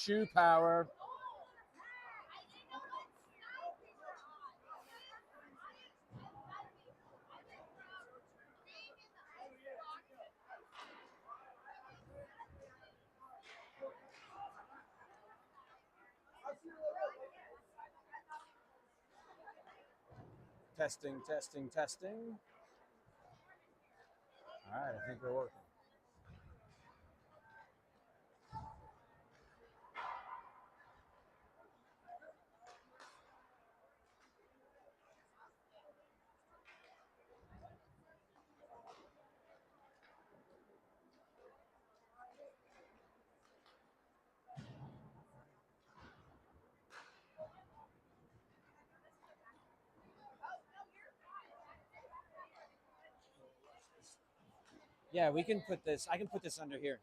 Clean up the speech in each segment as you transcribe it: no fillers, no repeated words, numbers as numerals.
shoe power. Testing, testing, testing. All right, I think we're working. Yeah, we can put this. I can put this under here.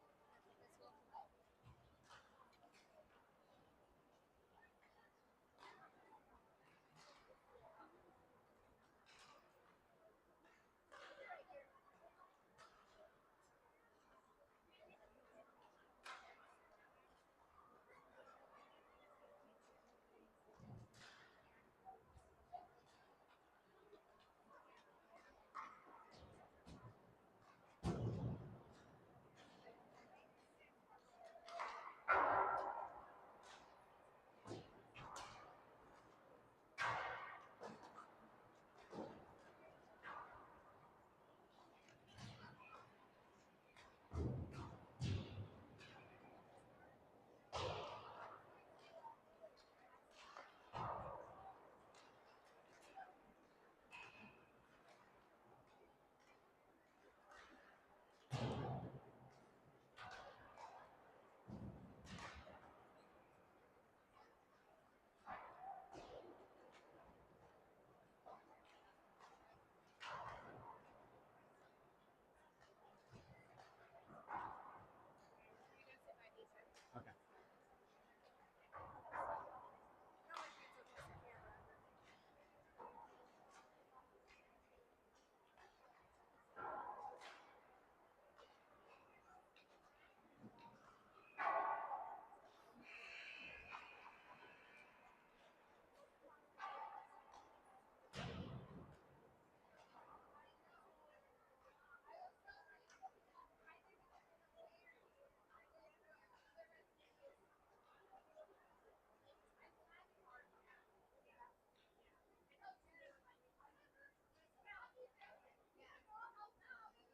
Okay.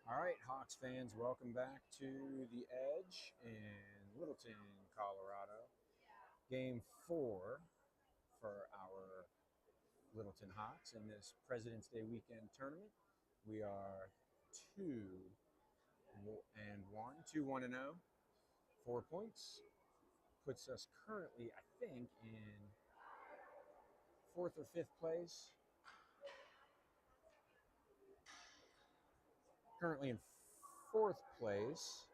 All right, Hawks fans, welcome back to the Edge in Littleton, Colorado. Game 4 for our Littleton Hawks in this President's Day weekend tournament. We are 2-1, 2-1 and 0. 4 points puts us currently, I think, in 4th or 5th place. Currently in 4th place.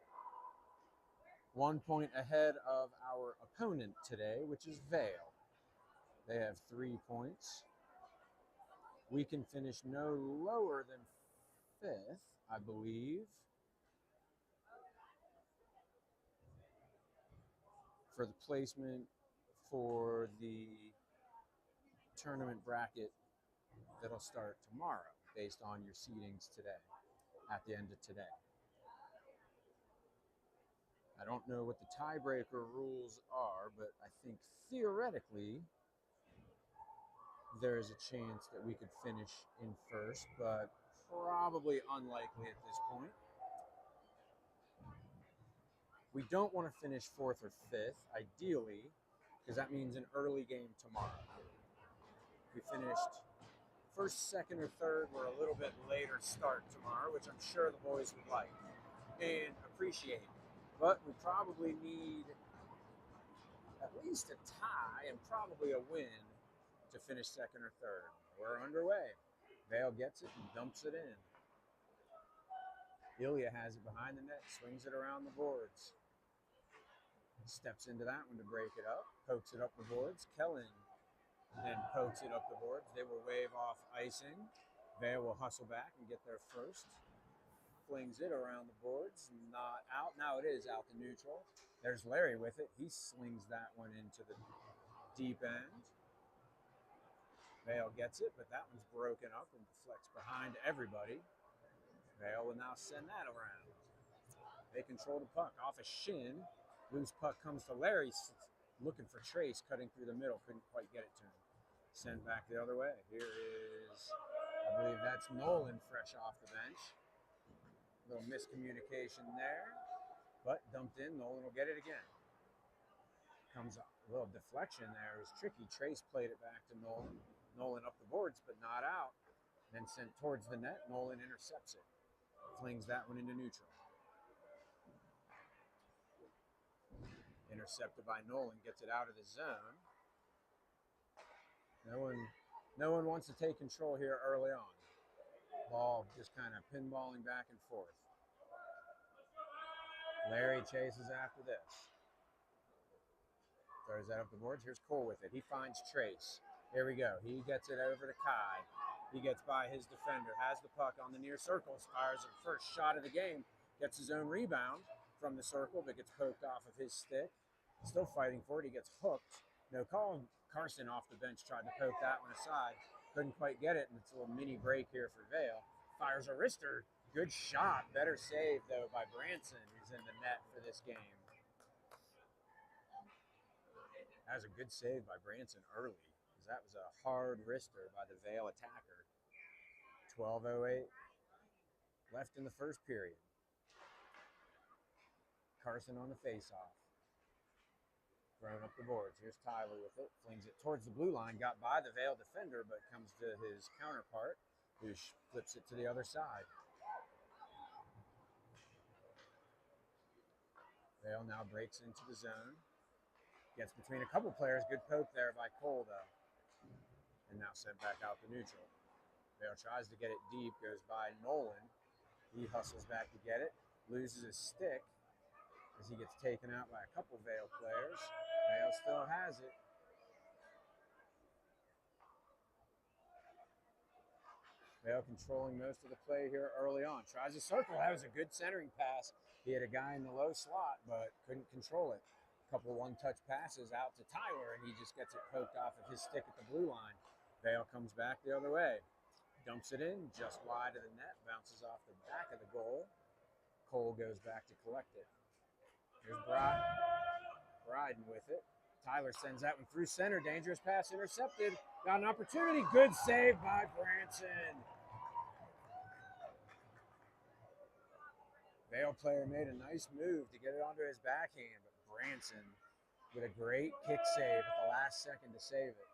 1 point ahead of our opponent today, which is Vail. They have 3 points. We can finish no lower than 5th, I believe, for the placement for the tournament bracket that'll start tomorrow based on your seedings today, at the end of today. I don't know what the tiebreaker rules are, but I think theoretically there's a chance that we could finish in first, but probably unlikely at this point. We don't want to finish 4th or 5th, ideally, because that means an early game tomorrow. If we finished 1st, 2nd, or 3rd, we're a little bit later start tomorrow, which I'm sure the boys would like and appreciate. But we probably need at least a tie and probably a win to finish 2nd or 3rd. We're underway. Vail gets it and dumps it in. Ilya has it behind the net, swings it around the boards. Steps into that one to break it up, pokes it up the boards. Kellen then pokes it up the boards. They will wave off icing. Vail will hustle back and get their first flings it around the boards, not out. Now it is out to neutral. There's Larry with it. He slings that one into the deep end. Vail gets it, but that one's broken up and deflects behind everybody. Vail will now send that around. They control the puck off a shin. Loose puck comes to Larry, looking for Trace, cutting through the middle. Couldn't quite get it to him. Sent back the other way. Here is, I believe that's Nolan fresh off the bench. A little miscommunication there, but dumped in. Nolan will get it again. Comes up. A little deflection there. It was tricky. Trace played it back to Nolan. Nolan up the boards, but not out. Then sent towards the net. Nolan intercepts it. Flings that one into neutral. Intercepted by Nolan. Gets it out of the zone. No one wants to take control here early on. Ball just kind of pinballing back and forth. Larry chases after this. Throws that up the boards. Here's Cole with it. He finds Trace. Here we go. He gets it over to Kai. He gets by his defender. Has the puck on the near circle. Fires a first shot of the game. Gets his own rebound from the circle, but gets poked off of his stick. Still fighting for it. He gets hooked. No call. Carson off the bench tried to poke that one aside. Couldn't quite get it, and it's a little mini break here for Vail. Fires a wrister. Good shot. Better save, though, by Branson, who's in the net for this game. That was a good save by Branson early, because that was a hard wrister by the Vail attacker. 12:08 left in the first period. Carson on the face-off. Thrown up the boards. Here's Tyler with it. Flings it towards the blue line. Got by the Vail defender, but comes to his counterpart, who flips it to the other side. Vail now breaks into the zone. Gets between a couple players. Good poke there by Cole, though. And now sent back out to neutral. Vail tries to get it deep. Goes by Nolan. He hustles back to get it. Loses his stick as he gets taken out by a couple Vail players. Vail still has it. Vail controlling most of the play here early on. Tries a circle. That was a good centering pass. He had a guy in the low slot, but couldn't control it. A couple one-touch passes out to Tyler, and he just gets it poked off of his stick at the blue line. Vail comes back the other way. Dumps it in just wide of the net. Bounces off the back of the goal. Cole goes back to collect it. Here's Bryden with it. Tyler sends that one through center. Dangerous pass intercepted. Got an opportunity. Good save by Branson. Vail player made a nice move to get it onto his backhand, but Branson with a great kick save at the last second to save it.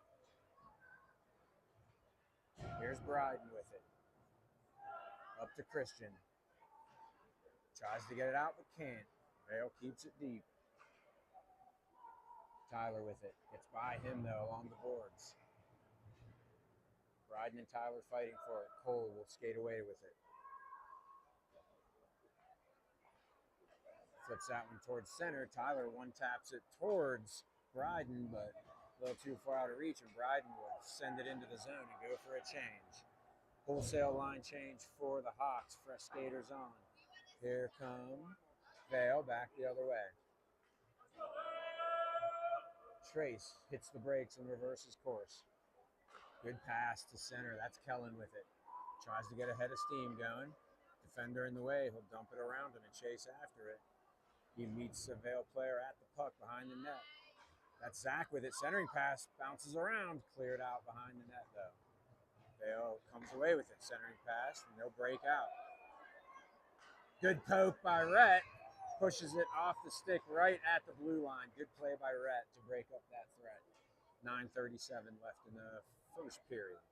Here's Bryden with it. Up to Christian. Tries to get it out, but can't. Vail keeps it deep. Tyler with it. Gets by him, though, along the boards. Bryden and Tyler fighting for it. Cole will skate away with it. Flips that one towards center. Tyler one-taps it towards Bryden, but a little too far out of reach, and Bryden will send it into the zone and go for a change. Wholesale line change for the Hawks. Fresh skaters on. Here come Vail back the other way. Trace hits the brakes and reverses course. Good pass to center. That's Kellen with it. Tries to get ahead of steam going. Defender in the way. He'll dump it around him and chase after it. He meets a Vail player at the puck behind the net. That's Zach with it. Centering pass. Bounces around. Cleared out behind the net, though. Vail comes away with it. Centering pass, and they'll break out. Good poke by Rhett. Pushes it off the stick right at the blue line. Good play by Rhett to break up that threat. 9:37 left in the first period.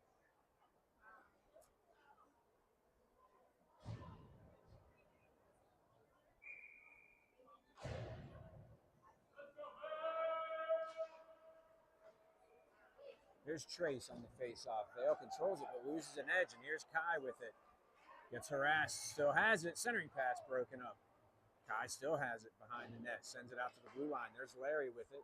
Here's Trace on the face-off. Vail controls it, but loses an edge, and here's Kai with it. Gets harassed, still has it. Centering pass broken up. Kai still has it behind the net. Sends it out to the blue line. There's Larry with it.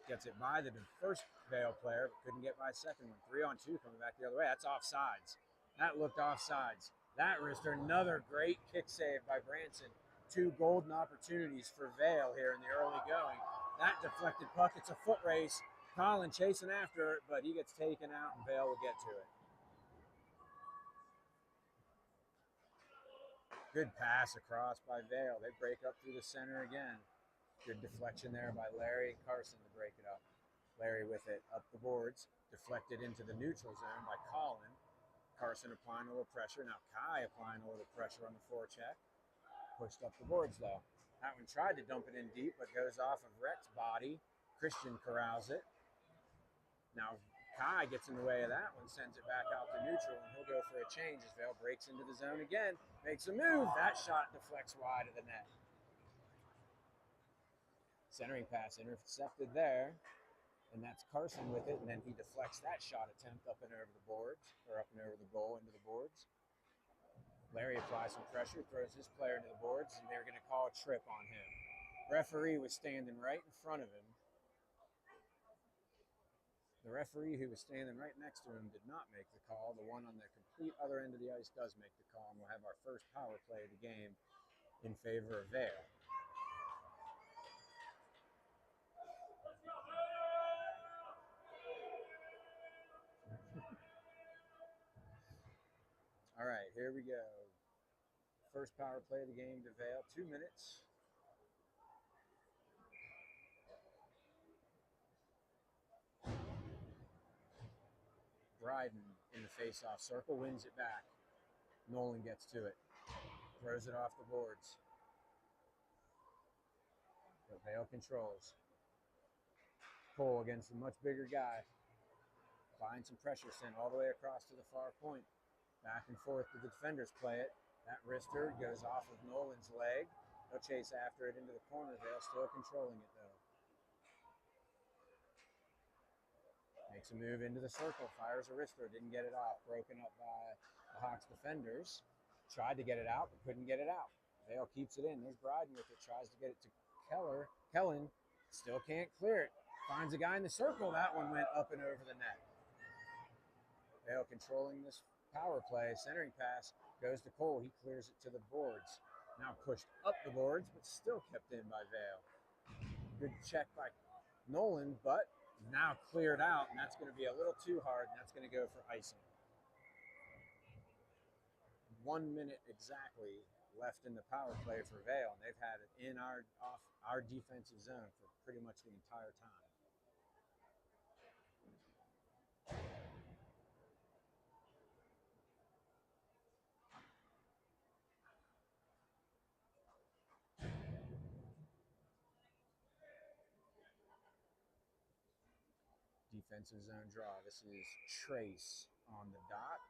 Gets it by the first Vail player, but couldn't get by a second one. 3-on-2 coming back the other way. That's offsides. That looked offsides. That wrister, another great kick save by Branson. Two golden opportunities for Vail here in the early going. That deflected puck, it's a foot race. Colin chasing after it, but he gets taken out and Vail will get to it. Good pass across by Vail. They break up through the center again. Good deflection there by Larry Carson to break it up. Larry with it up the boards, deflected into the neutral zone by Colin. Carson applying a little pressure. Now Kai applying a little pressure on the forecheck. Pushed up the boards though. That one tried to dump it in deep, but goes off of Rhett's body. Christian corrals it. Now Kai gets in the way of that one, sends it back out to neutral, and he'll go for a change as Vail breaks into the zone again. Makes a move. That shot deflects wide of the net. Centering pass intercepted there. And that's Carson with it, and then he deflects that shot attempt up and over the boards, or up and over the goal into the boards. Larry applies some pressure, throws his player into the boards, and they're going to call a trip on him. Referee was standing right in front of him. The referee who was standing right next to him did not make the call. The one on the complete other end of the ice does make the call, and we'll have our first power play of the game in favor of Vail. All right, here we go. First power play of the game to Vail, 2 minutes. Bryden in the face-off circle, wins it back. Nolan gets to it, throws it off the boards. But Vail controls. Cole against a much bigger guy. Finds some pressure sent all the way across to the far point. Back and forth, the defenders play it. That wrister goes off of Nolan's leg. They'll chase after it into the corner. Vail still controlling it though. Makes a move into the circle, fires a wrister, didn't get it off. Broken up by the Hawks defenders. Tried to get it out, but couldn't get it out. Vail keeps it in. There's Bryden with it, tries to get it to Kellen, still can't clear it. Finds a guy in the circle. That one went up and over the net. Vail controlling this power play. Centering pass goes to Cole. He clears it to the boards. Now pushed up the boards, but still kept in by Vail. Good check by Nolan, but now cleared out, and that's going to be a little too hard, and that's going to go for icing. 1 minute exactly left in the power play for Vail, and they've had it in our defensive zone for pretty much the entire time. Defensive zone draw. This is Trace on the dot.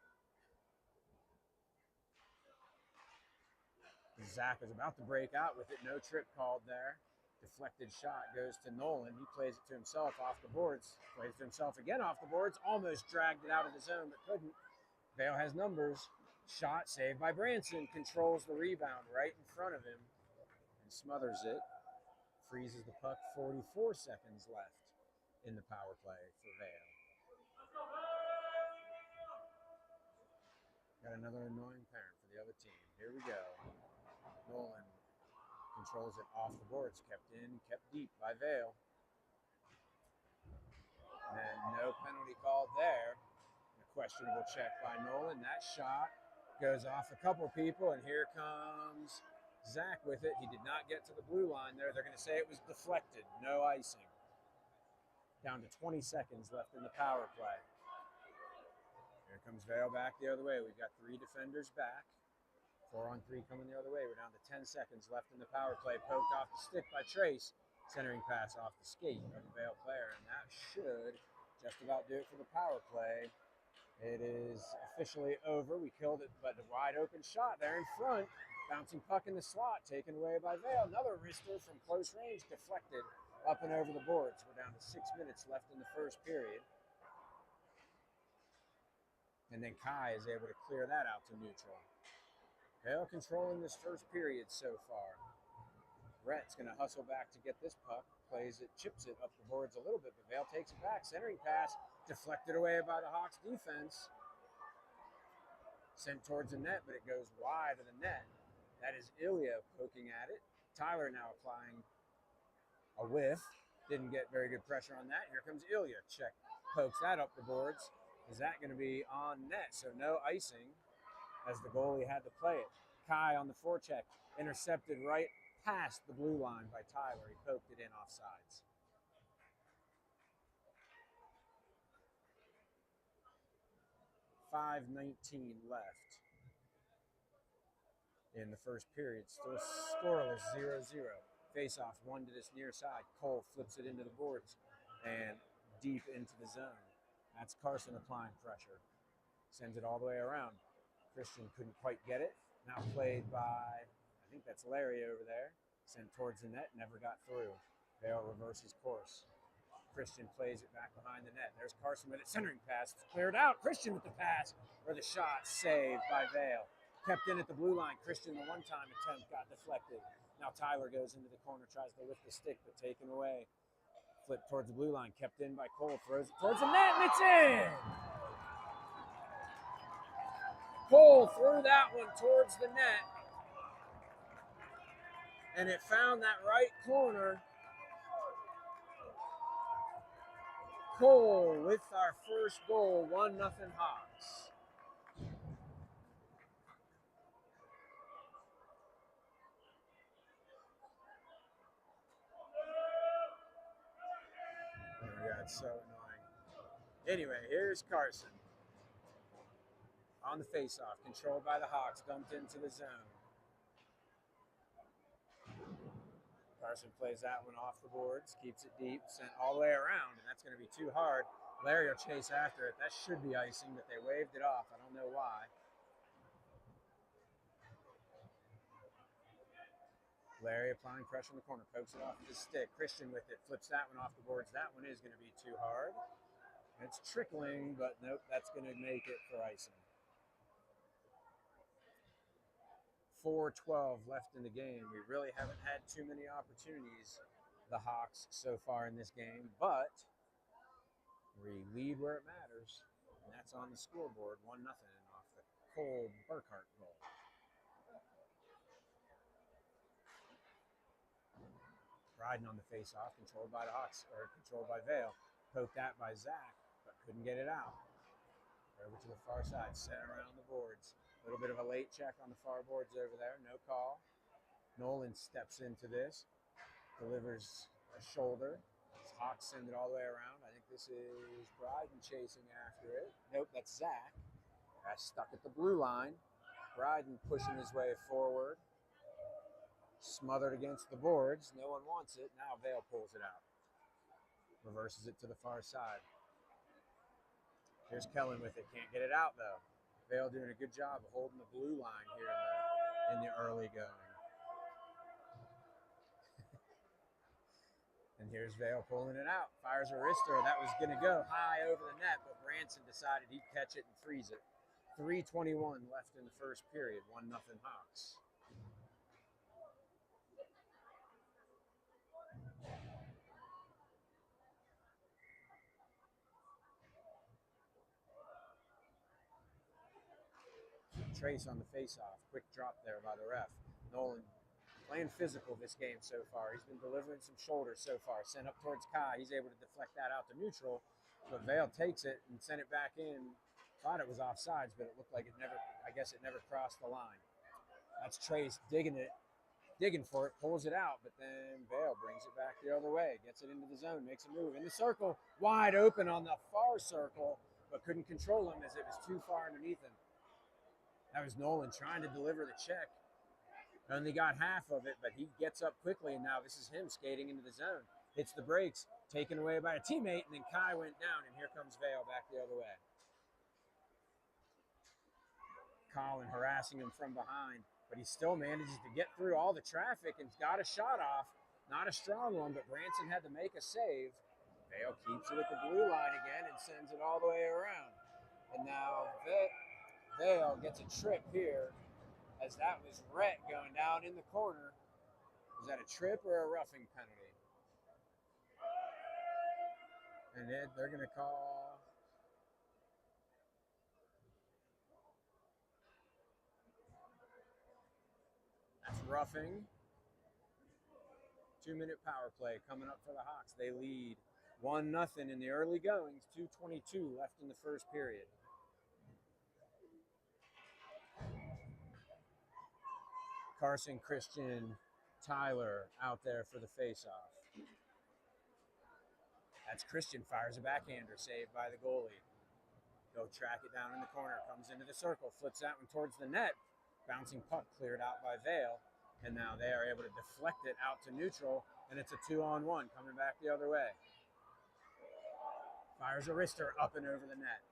Zach is about to break out with it. No trip called there. Deflected shot goes to Nolan. He plays it to himself off the boards. Plays it to himself again off the boards. Almost dragged it out of the zone, but couldn't. Vail has numbers. Shot saved by Branson. Controls the rebound right in front of him and smothers it. Freezes the puck. 44 seconds left in the power play for Vail. Got another annoying parent for the other team. Here we go. Nolan controls it off the boards. Kept in, kept deep by Vail. And no penalty called there. A questionable check by Nolan. That shot goes off a couple people, and here comes Zach with it. He did not get to the blue line there. They're going to say it was deflected. No icing. Down to 20 seconds left in the power play. Here comes Vail back the other way. We've got 3 defenders back. 4-on-3 coming the other way. We're down to 10 seconds left in the power play. Poked off the stick by Trace. Centering pass off the skate of the Vail player. And that should just about do it for the power play. It is officially over. We killed it, but a wide open shot there in front. Bouncing puck in the slot, taken away by Vail. Another wrister from close range, deflected up and over the boards. We're down to 6 minutes left in the first period. And then Kai is able to clear that out to neutral. Vail controlling this first period so far. Rhett's going to hustle back to get this puck. Plays it, chips it up the boards a little bit, but Vail takes it back. Centering pass deflected away by the Hawks defense. Sent towards the net, but it goes wide of the net. That is Ilya poking at it. Tyler now applying a whiff. Didn't get very good pressure on that. Here comes Ilya. Check. Pokes that up the boards. Is that going to be on net? So no icing as the goalie had to play it. Kai on the forecheck. Intercepted right past the blue line by Tyler. He poked it in offsides. .5:19 left in the first period. Still scoreless, 0-0. Face-off, one to this near side. Cole flips it into the boards and deep into the zone. That's Carson applying pressure. Sends it all the way around. Christian couldn't quite get it. Now played by, I think that's Larry over there. Sent towards the net, never got through. Vail reverses course. Christian plays it back behind the net. There's Carson with it, centering pass. It's cleared out. Christian with the pass, or the shot saved by Vail. Kept in at the blue line. Christian, the one-time attempt, got deflected. Now Tyler goes into the corner, tries to lift the stick, but taken away. Flip towards the blue line, kept in by Cole, throws it towards the net, and it's in! Cole threw that one towards the net, and it found that right corner. Cole with our first goal, 1-0 Hawks. Oh my God, so annoying. Anyway, here's Carson. On the face-off, controlled by the Hawks, dumped into the zone. Carson plays that one off the boards, keeps it deep, sent all the way around, and that's going to be too hard. Larry will chase after it. That should be icing, but they waved it off. I don't know why. Larry applying pressure in the corner, pokes it off with his stick. Christian with it, flips that one off the boards. That one is going to be too hard. It's trickling, but nope, that's going to make it for icing. 4:12 left in the game. We really haven't had too many opportunities, the Hawks, so far in this game, but we lead where it matters, and that's on the scoreboard, 1-0 off the Cole Burkhart goal. Riding on the face-off, controlled by the Hawks, or controlled by Vail. Poked that by Zach, but couldn't get it out. Over to the far side, set around the boards. A little bit of a late check on the far boards over there, no call. Nolan steps into this, delivers a shoulder. Hawks send it all the way around. I think this is Bryden chasing after it. Nope, that's Zach. That's stuck at the blue line. Bryden pushing his way forward. Smothered against the boards. No one wants it. Now Vail pulls it out. Reverses it to the far side. Here's Kellen with it. Can't get it out, though. Vail doing a good job of holding the blue line here in the early going. And here's Vail pulling it out. Fires a wrister. That was going to go high over the net, but Branson decided he'd catch it and freeze it. 3:21 left in the first period. 1-0 Hawks. Trace on the face-off. Quick drop there by the ref. Nolan playing physical this game so far. He's been delivering some shoulders so far. Sent up towards Kai. He's able to deflect that out to neutral. But Vail takes it and sent it back in. Thought it was offsides, but it looked like it never, I guess it never crossed the line. That's Trace digging for it, pulls it out, but then Vail brings it back the other way. Gets it into the zone, makes a move. In the circle, wide open on the far circle, but couldn't control him as it was too far underneath him. That was Nolan trying to deliver the check. Only got half of it, but he gets up quickly, and now this is him skating into the zone. Hits the brakes, taken away by a teammate, and then Kai went down, and here comes Vail back the other way. Colin harassing him from behind, but he still manages to get through all the traffic and got a shot off. Not a strong one, but Branson had to make a save. Vail keeps it at the blue line again and sends it all the way around. And now Vail gets a trip here, as that was Rhett going down in the corner. Was that a trip or a roughing penalty? And they're going to call roughing. 2-minute power play coming up for the Hawks. They lead 1-0 in the early goings. 2:22 left in the first period. Carson, Christian, Tyler out there for the faceoff. That's Christian, fires a backhander, saved by the goalie. Go track it down in the corner, comes into the circle, flips that one towards the net. Bouncing puck cleared out by Vail, and now they are able to deflect it out to neutral, and it's a 2-on-1 coming back the other way. Fires a wrister up and over the net.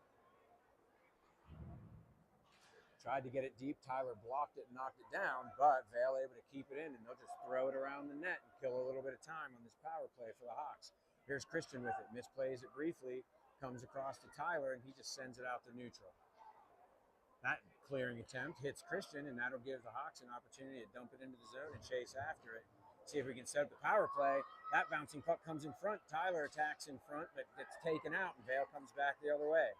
Tried to get it deep. Tyler blocked it and knocked it down, but Vail able to keep it in, and they'll just throw it around the net and kill a little bit of time on this power play for the Hawks. Here's Christian with it. Misplays it briefly, comes across to Tyler, and he just sends it out to neutral. That clearing attempt hits Christian, and that'll give the Hawks an opportunity to dump it into the zone and chase after it. See if we can set up the power play. That bouncing puck comes in front. Tyler attacks in front, but gets taken out, and Vail comes back the other way.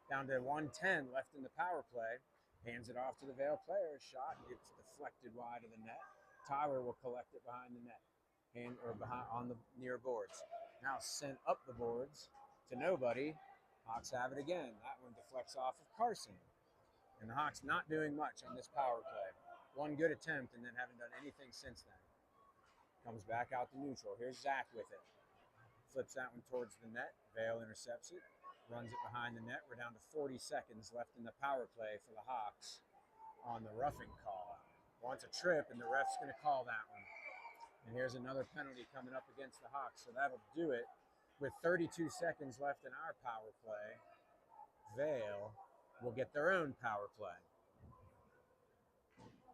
Down to 1:10 left in the power play. Hands it off to the Vail player. Shot gets deflected wide of the net. Tyler will collect it behind the net or behind on the near boards. Now sent up the boards to nobody. Hawks have it again. That one deflects off of Carson. And the Hawks not doing much on this power play. One good attempt and then haven't done anything since then. Comes back out to neutral. Here's Zach with it. Flips that one towards the net. Vail intercepts it. Runs it behind the net. We're down to 40 seconds left in the power play for the Hawks on the roughing call. Wants a trip, and the ref's going to call that one. And here's another penalty coming up against the Hawks, so that'll do it. With 32 seconds left in our power play, Vail will get their own power play.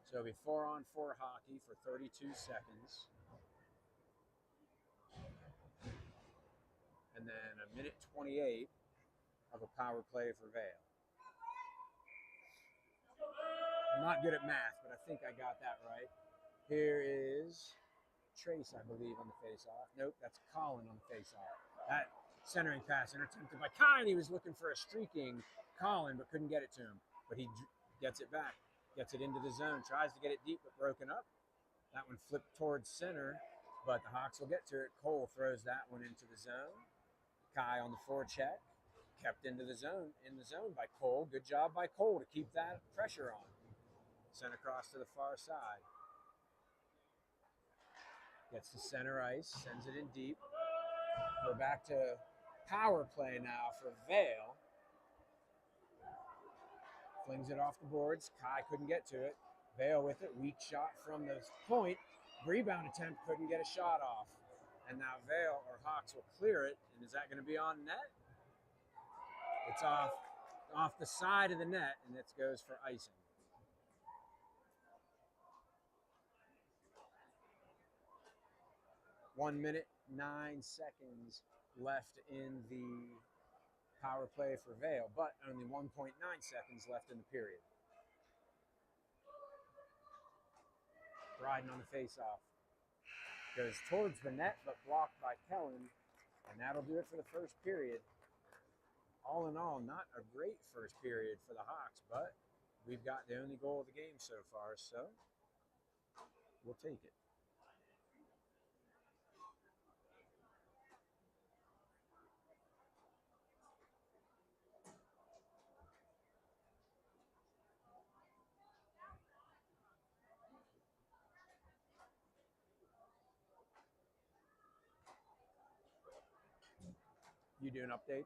So it'll be 4-on-4 hockey for 32 seconds. And then a minute 28 of a power play for Vail. I'm not good at math, but I think I got that right. Here is Trace, I believe, on the faceoff. Nope, that's Colin on the faceoff. That centering pass intercepted by Kai, and he was looking for a streaking Colin, but couldn't get it to him. But he gets it back, gets it into the zone, tries to get it deep, but broken up. That one flipped towards center, but the Hawks will get to it. Cole throws that one into the zone. Kai on the forecheck, kept into the zone, by Cole. Good job by Cole to keep that pressure on. Sent across to the far side. Gets to center ice, sends it in deep. We're back to power play now for Vail. Flings it off the boards. Kai couldn't get to it. Vail with it. Weak shot from the point. Rebound attempt, couldn't get a shot off. And now Vail or Hawks will clear it. And is that going to be on net? It's off the side of the net, and it goes for icing. One minute, 9 seconds left in the power play for Vail, but only 1.9 seconds left in the period. Bryden on the faceoff. Goes towards the net, but blocked by Kellen, and that'll do it for the first period. All in all, not a great first period for the Hawks, but we've got the only goal of the game so far, so we'll take it. You doing updates?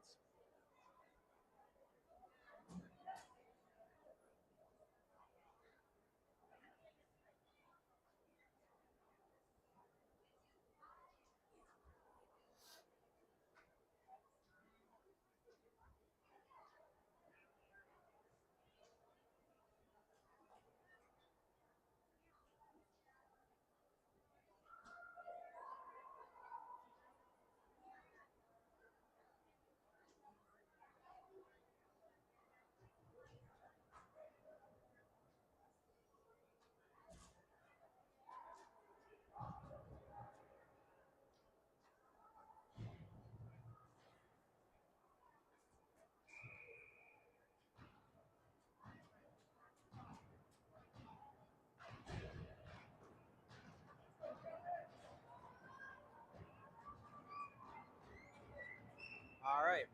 All right,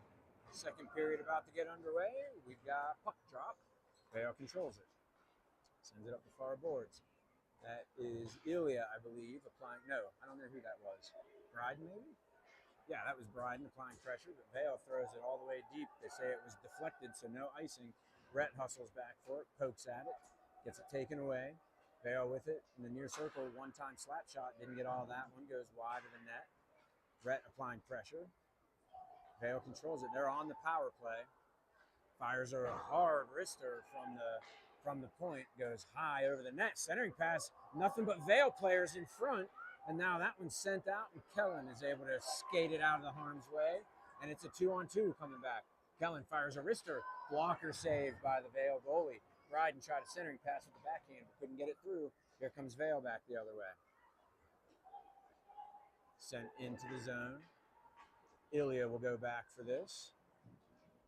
second period about to get underway. We've got puck drop. Vail controls it. Sends it up the far boards. That is Ilya, I believe, applying. No, I don't know who that was. Bryden, maybe? Yeah, that was Bryden applying pressure, but Vail throws it all the way deep. They say it was deflected, so no icing. Rhett hustles back for it, pokes at it, gets it taken away. Vail with it in the near circle, one-time slap shot, didn't get all that one, goes wide of the net. Rhett applying pressure. Vail controls it. They're on the power play. Fires a hard wrister from the point, goes high over the net. Centering pass, nothing but Vail players in front. And now that one's sent out, and Kellen is able to skate it out of the harm's way. And it's a 2-on-2 coming back. Kellen fires a wrister. Blocker saved by the Vail goalie. Bryden tried a centering pass with the backhand, but couldn't get it through. Here comes Vail back the other way. Sent into the zone. Ilya will go back for this.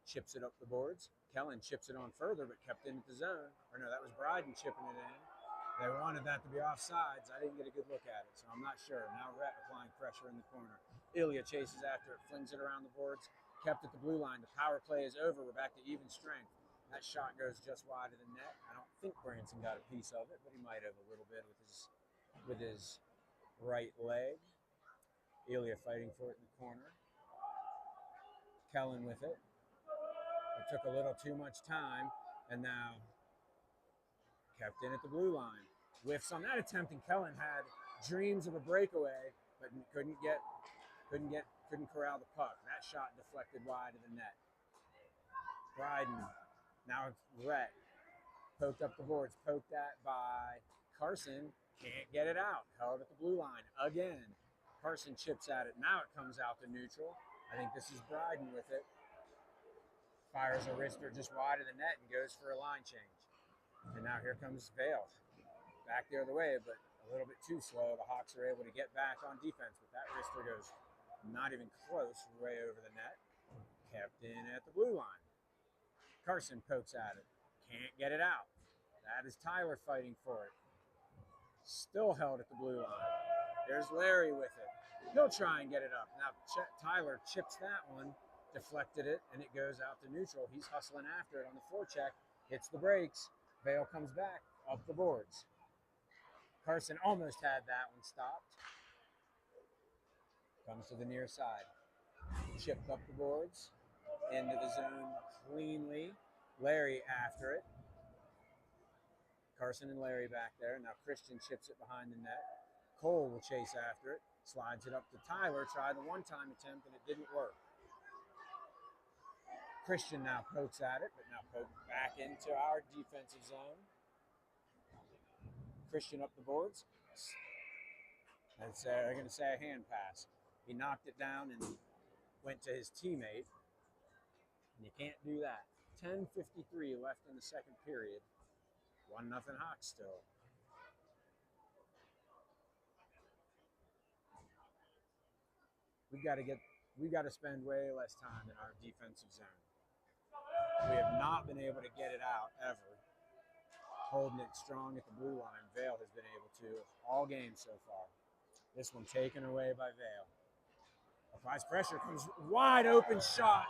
Chips it up the boards. Kellen chips it on further, but kept in at the zone. Or no, that was Bryden chipping it in. They wanted that to be offsides. I didn't get a good look at it, so I'm not sure. Now Rhett applying pressure in the corner. Ilya chases after it, flings it around the boards, kept at the blue line. The power play is over. We're back to even strength. That shot goes just wide of the net. I don't think Branson got a piece of it, but he might have a little bit with his right leg. Ilya fighting for it in the corner. Kellen with it. It took a little too much time, and now kept in at the blue line. Whiffs on that attempt, and Kellen had dreams of a breakaway, but couldn't corral the puck. That shot deflected wide of the net. Bryden, now it's Rhett. Poked up the boards, poked at by Carson. Can't get it out. Held at the blue line again. Carson chips at it. Now it comes out to neutral. I think this is Bryden with it. Fires a wrister just wide of the net and goes for a line change. And now here comes Vail. Back the other way, but a little bit too slow. The Hawks are able to get back on defense, but that wrister goes not even close, way over the net. Kept in at the blue line. Carson pokes at it. Can't get it out. That is Tyler fighting for it. Still held at the blue line. There's Larry with it. He'll try and get it up. Now Tyler chips that one, deflected it, and it goes out to neutral. He's hustling after it on the forecheck. Hits the brakes. Vail comes back up the boards. Carson almost had that one stopped. Comes to the near side. Chipped up the boards. Into the zone cleanly. Larry after it. Carson and Larry back there. Now Christian chips it behind the net. Cole will chase after it. Slides it up to Tyler. Tried the one-time attempt, and it didn't work. Christian now pokes at it, but now poked back into our defensive zone. Christian up the boards. They're going to say a hand pass. He knocked it down and went to his teammate. And you can't do that. 10:53 left in the second period. 1-0 Hawks still. We got to spend way less time in our defensive zone. We have not been able to get it out ever. Holding it strong at the blue line. Vail has been able to all game so far. This one taken away by Vail. Applies pressure, comes wide open shot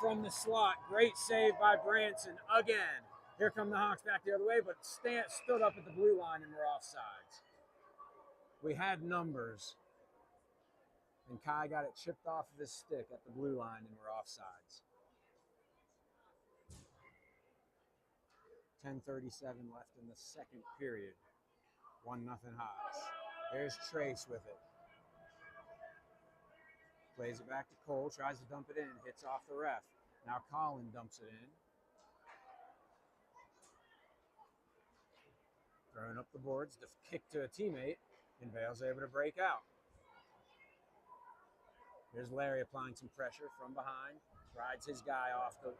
from the slot. Great save by Branson again. Here come the Hawks back the other way, but stood up at the blue line and were offsides. We had numbers, and Kai got it chipped off of his stick at the blue line and were offsides. 10:37 left in the second period. 1-0 Hawks. There's Trace with it. Plays it back to Cole, tries to dump it in, hits off the ref. Now Colin dumps it in. Throwing up the boards, the kick to a teammate, and Vail's able to break out. Here's Larry applying some pressure from behind. Rides his guy off the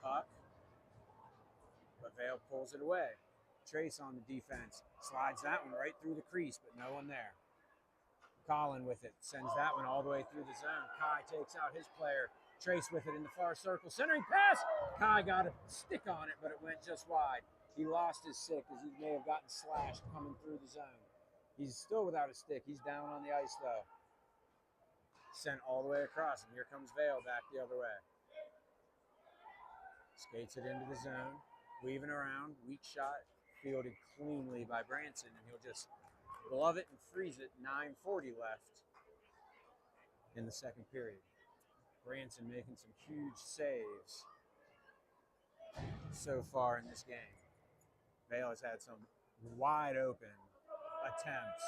puck. But Vail pulls it away. Trace on the defense. Slides that one right through the crease, but no one there. Colin with it. Sends that one all the way through the zone. Kai takes out his player. Trace with it in the far circle. Centering pass. Kai got a stick on it, but it went just wide. He lost his stick as he may have gotten slashed coming through the zone. He's still without a stick. He's down on the ice, though. Sent all the way across, and here comes Vail back the other way. Skates it into the zone, weaving around, weak shot, fielded cleanly by Branson, and he'll just glove it and freeze it. 9:40 left in the second period. Branson making some huge saves so far in this game. Vail has had some wide open attempts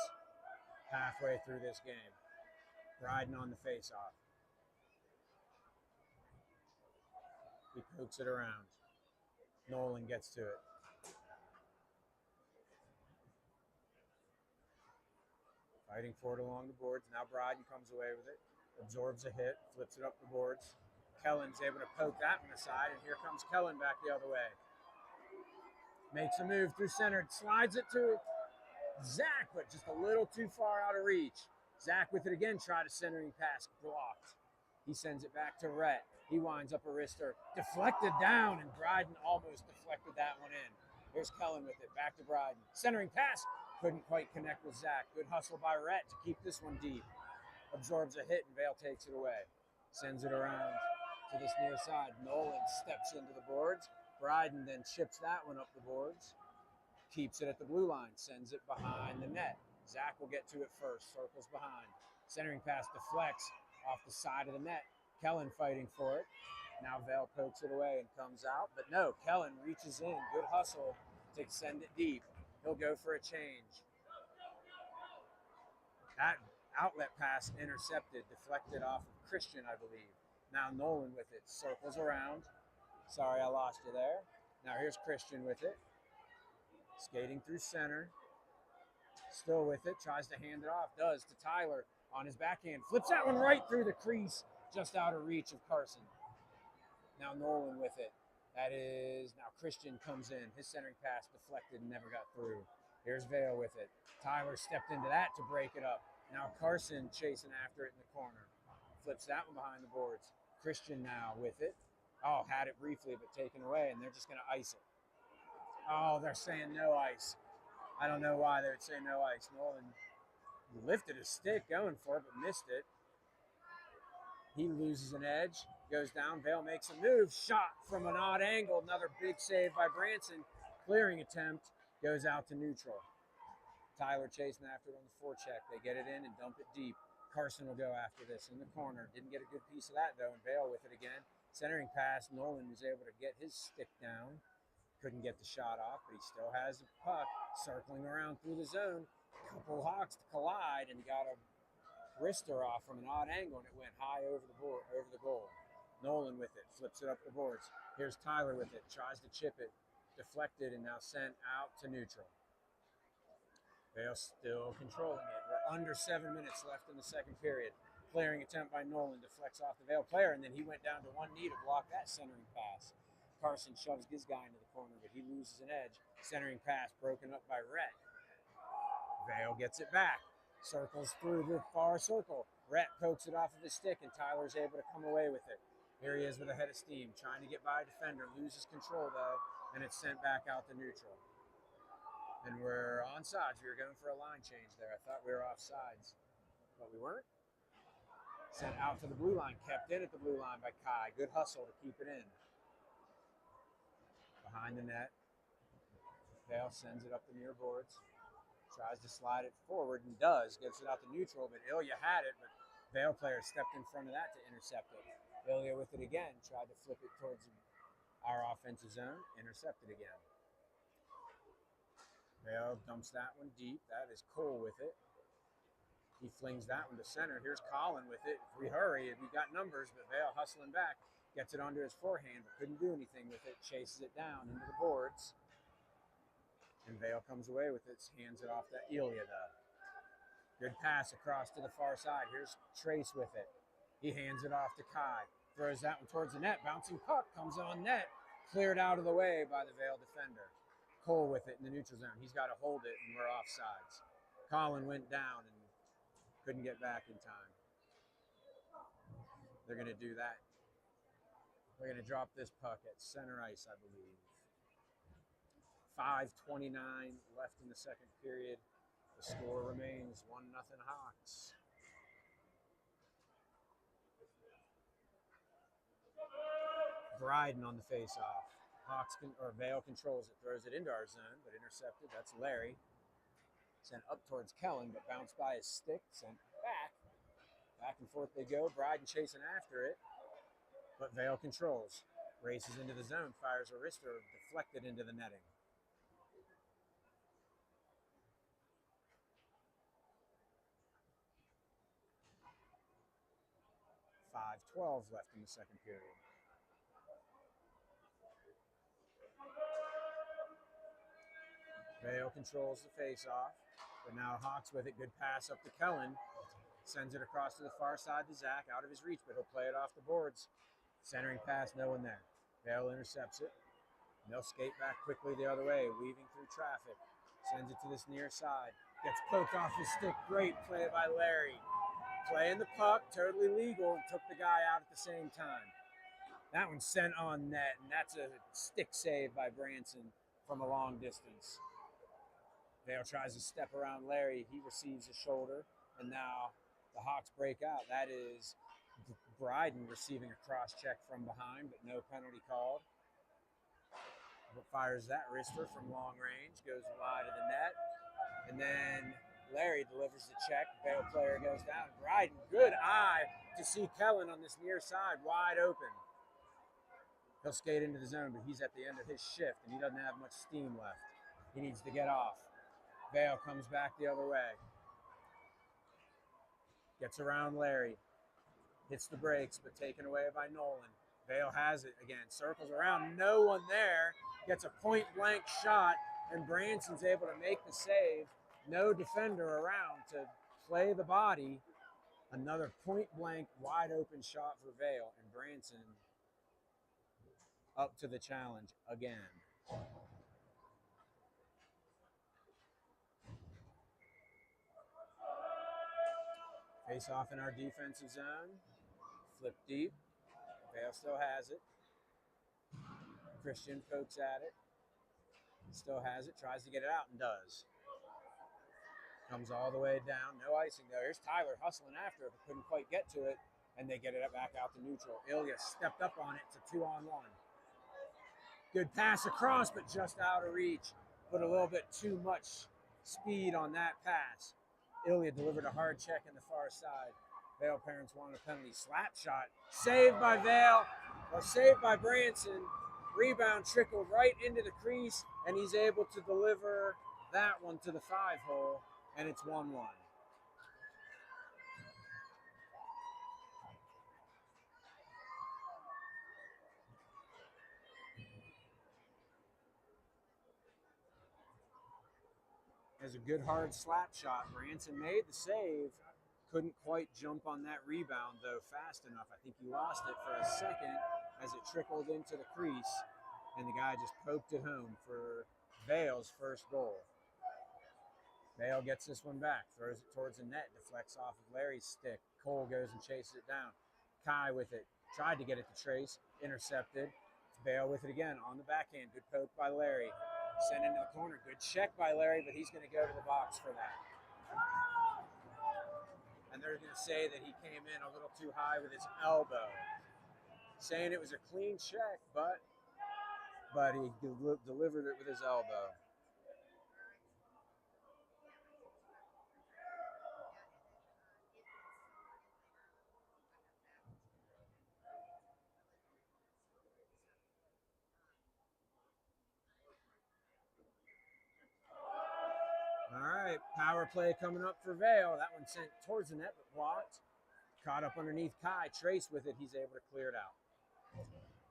halfway through this game. Bryden on the faceoff. He pokes it around. Nolan gets to it. Fighting for it along the boards. Now Bryden comes away with it. Absorbs a hit. Flips it up the boards. Kellen's able to poke that one aside. And here comes Kellen back the other way. Makes a move through center. Slides it to Zach, but just a little too far out of reach. Zach with it again. Tried a centering pass. Blocked. He sends it back to Rhett. He winds up a wrister. Deflected down, and Bryden almost deflected that one in. Here's Kellen with it. Back to Bryden. Centering pass. Couldn't quite connect with Zach. Good hustle by Rhett to keep this one deep. Absorbs a hit, and Vail takes it away. Sends it around to this near side. Nolan steps into the boards. Bryden then chips that one up the boards. Keeps it at the blue line. Sends it behind the net. Zach will get to it first. Circles behind. Centering pass deflects off the side of the net. Kellen fighting for it. Now Vail pokes it away and comes out. But no, Kellen reaches in. Good hustle to send it deep. He'll go for a change. That outlet pass intercepted, deflected off of Christian, I believe. Now Nolan with it. Circles around. Sorry, I lost you there. Now here's Christian with it. Skating through center. Still with it. Tries to hand it off. Does to Tyler on his backhand. Flips that one right through the crease. Just out of reach of Carson. Now Nolan with it. That is, now Christian comes in. His centering pass deflected and never got through. Here's Vail with it. Tyler stepped into that to break it up. Now Carson chasing after it in the corner. Flips that one behind the boards. Christian now with it. Oh, had it briefly, but taken away, and they're just going to ice it. Oh, they're saying no ice. I don't know why they would say no ice. Nolan lifted his stick going for it, but missed it. He loses an edge, goes down. Vail makes a move, shot from an odd angle. Another big save by Branson. Clearing attempt goes out to neutral. Tyler chasing after it on the forecheck. They get it in and dump it deep. Carson will go after this in the corner. Didn't get a good piece of that, though, and Vail with it again. Centering pass, Nolan was able to get his stick down. Couldn't get the shot off, but he still has the puck circling around through the zone. Couple Hawks to collide, and he got a wrister off from an odd angle, and it went high over the board, over the goal. Nolan with it, flips it up the boards. Here's Tyler with it, tries to chip it, deflected, and now sent out to neutral. Vail still controlling it. We're under 7 minutes left in the second period. Clearing attempt by Nolan deflects off the Vail player, and then he went down to one knee to block that centering pass. Carson shoves his guy into the corner, but he loses an edge. Centering pass broken up by Rhett. Vail gets it back. Circles through the far circle. Rhett pokes it off of his stick, and Tyler's able to come away with it. Here he is with a head of steam, trying to get by a defender. Loses control, though, and it's sent back out to neutral. And we're onside. We were going for a line change there. I thought we were offsides, but we weren't. Sent out to the blue line. Kept in at the blue line by Kai. Good hustle to keep it in. Behind the net. Vail sends it up the near boards. Tries to slide it forward and does. Gets it out to neutral, but Ilya had it, but Vail player stepped in front of that to intercept it. Ilya with it again. Tried to flip it towards our offensive zone. Intercepted again. Vail dumps that one deep. That is Cole with it. He flings that one to center. Here's Colin with it. If we hurry, we got numbers, but Vail hustling back. Gets it onto his forehand, but couldn't do anything with it. Chases it down into the boards. And Vail comes away with it. Hands it off to Ilya, though. Good pass across to the far side. Here's Trace with it. He hands it off to Kai. Throws that one towards the net. Bouncing puck comes on net. Cleared out of the way by the Vail defender. Cole with it in the neutral zone. He's got to hold it, and we're offsides. Colin went down and couldn't get back in time. They're going to do that. They're going to drop this puck at center ice, I believe. 5:29 left in the second period. The score remains 1-0 Hawks. Bryden on the face-off. Vail controls it, throws it into our zone, but intercepted. That's Larry. Sent up towards Kellen, but bounced by his stick, sent back. Back and forth they go. Bryden chasing after it, but Vail controls. Races into the zone, fires a wrister, deflected into the netting. 5:12 left in the second period. Vail controls the face-off, but now Hawks with it. Good pass up to Kellen. Sends it across to the far side to Zach, out of his reach, but he'll play it off the boards. Centering pass, no one there. Vail intercepts it. They'll skate back quickly the other way, weaving through traffic. Sends it to this near side. Gets poked off his stick. Great play by Larry. Playing the puck, totally legal, and took the guy out at the same time. That one sent on net, and that's a stick save by Branson from a long distance. Vail tries to step around Larry. He receives a shoulder, and now the Hawks break out. That is Bryden receiving a cross check from behind, but no penalty called. But fires that wrister from long range, goes wide of the net, and then Larry delivers the check. Vail player goes down. Bryden, good eye to see Kellen on this near side, wide open. He'll skate into the zone, but he's at the end of his shift, and he doesn't have much steam left. He needs to get off. Vail comes back the other way. Gets around Larry. Hits the brakes, but taken away by Nolan. Vail has it again. Circles around. No one there. Gets a point-blank shot, and Branson's able to make the save. No defender around to play the body. Another point-blank, wide-open shot for Vail, and Branson up to the challenge again. Face off in our defensive zone. Flip deep. Vail still has it. Christian pokes at it. Still has it. Tries to get it out and does. Comes all the way down. No icing there. Here's Tyler hustling after it, but couldn't quite get to it. And they get it back out to neutral. Ilya stepped up on it. It's a 2-on-1. Good pass across, but just out of reach. Put a little bit too much speed on that pass. Ilya delivered a hard check in the far side. Vail parents wanted a penalty. Slap shot. Saved by Vail, or saved by Branson. Rebound trickled right into the crease, and he's able to deliver that one to the 5-hole, and it's 1-1. As a good hard slap shot. Branson made the save. Couldn't quite jump on that rebound, though, fast enough. I think he lost it for a second as it trickled into the crease, and the guy just poked it home for Vail's first goal. Vail gets this one back, throws it towards the net, deflects off of Larry's stick. Cole goes and chases it down. Kai with it, tried to get it to Trace, intercepted. Vail with it again on the backhand. Good poke by Larry. Sent into the corner. Good check by Larry, but he's going to go to the box for that. And they're going to say that he came in a little too high with his elbow. Saying it was a clean check, but he delivered it with his elbow. All right, power play coming up for Vail. That one sent towards the net, but blocked. Caught up underneath Kai. Trace with it. He's able to clear it out.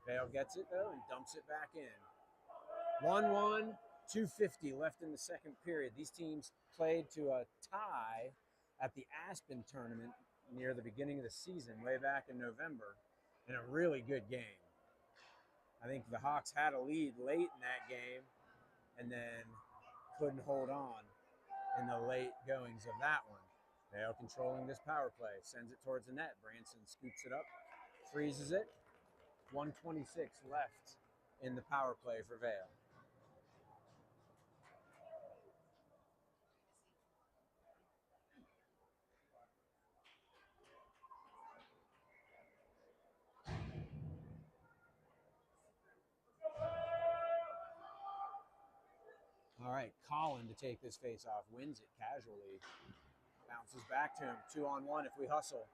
Vail gets it, though, and dumps it back in. 1-1, 2:50 left in the second period. These teams played to a tie at the Aspen tournament near the beginning of the season, way back in November, in a really good game. I think the Hawks had a lead late in that game and then couldn't hold on in the late goings of that one. Vail controlling this power play, sends it towards the net. Branson scoops it up, freezes it. 1:26 left in the power play for Vail. right, Colin to take this face-off, wins it casually. Bounces back to him, 2-on-1 if we hustle.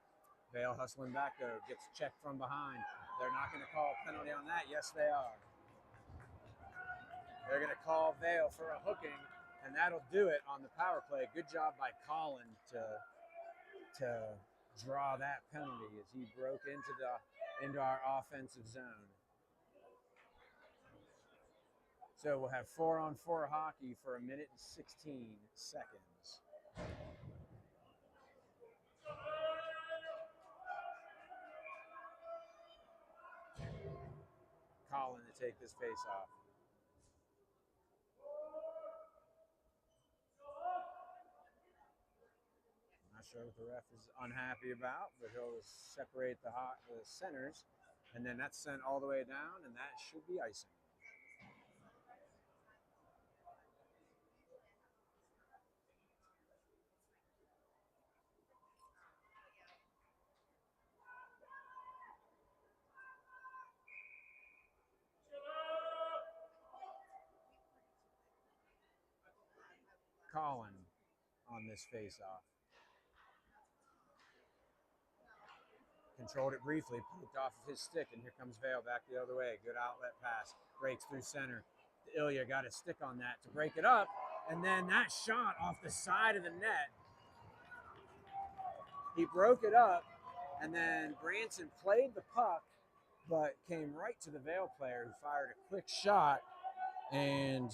Vail hustling back though, gets checked from behind. They're not going to call a penalty on that. Yes, they are. They're going to call Vail for a hooking, and that'll do it on the power play. Good job by Colin to draw that penalty as he broke into our offensive zone. So we'll have 4-on-4 hockey for 1 minute and 16 seconds. Colin to take this face off. Not sure what the ref is unhappy about, but he'll separate the centers, and then that's sent all the way down, and that should be icing. Colin on this face-off. Controlled it briefly, poked off of his stick, and here comes Vail back the other way. Good outlet pass, breaks through center. Ilya got his stick on that to break it up, and then that shot off the side of the net. He broke it up, and then Branson played the puck, but came right to the Vail player who fired a quick shot and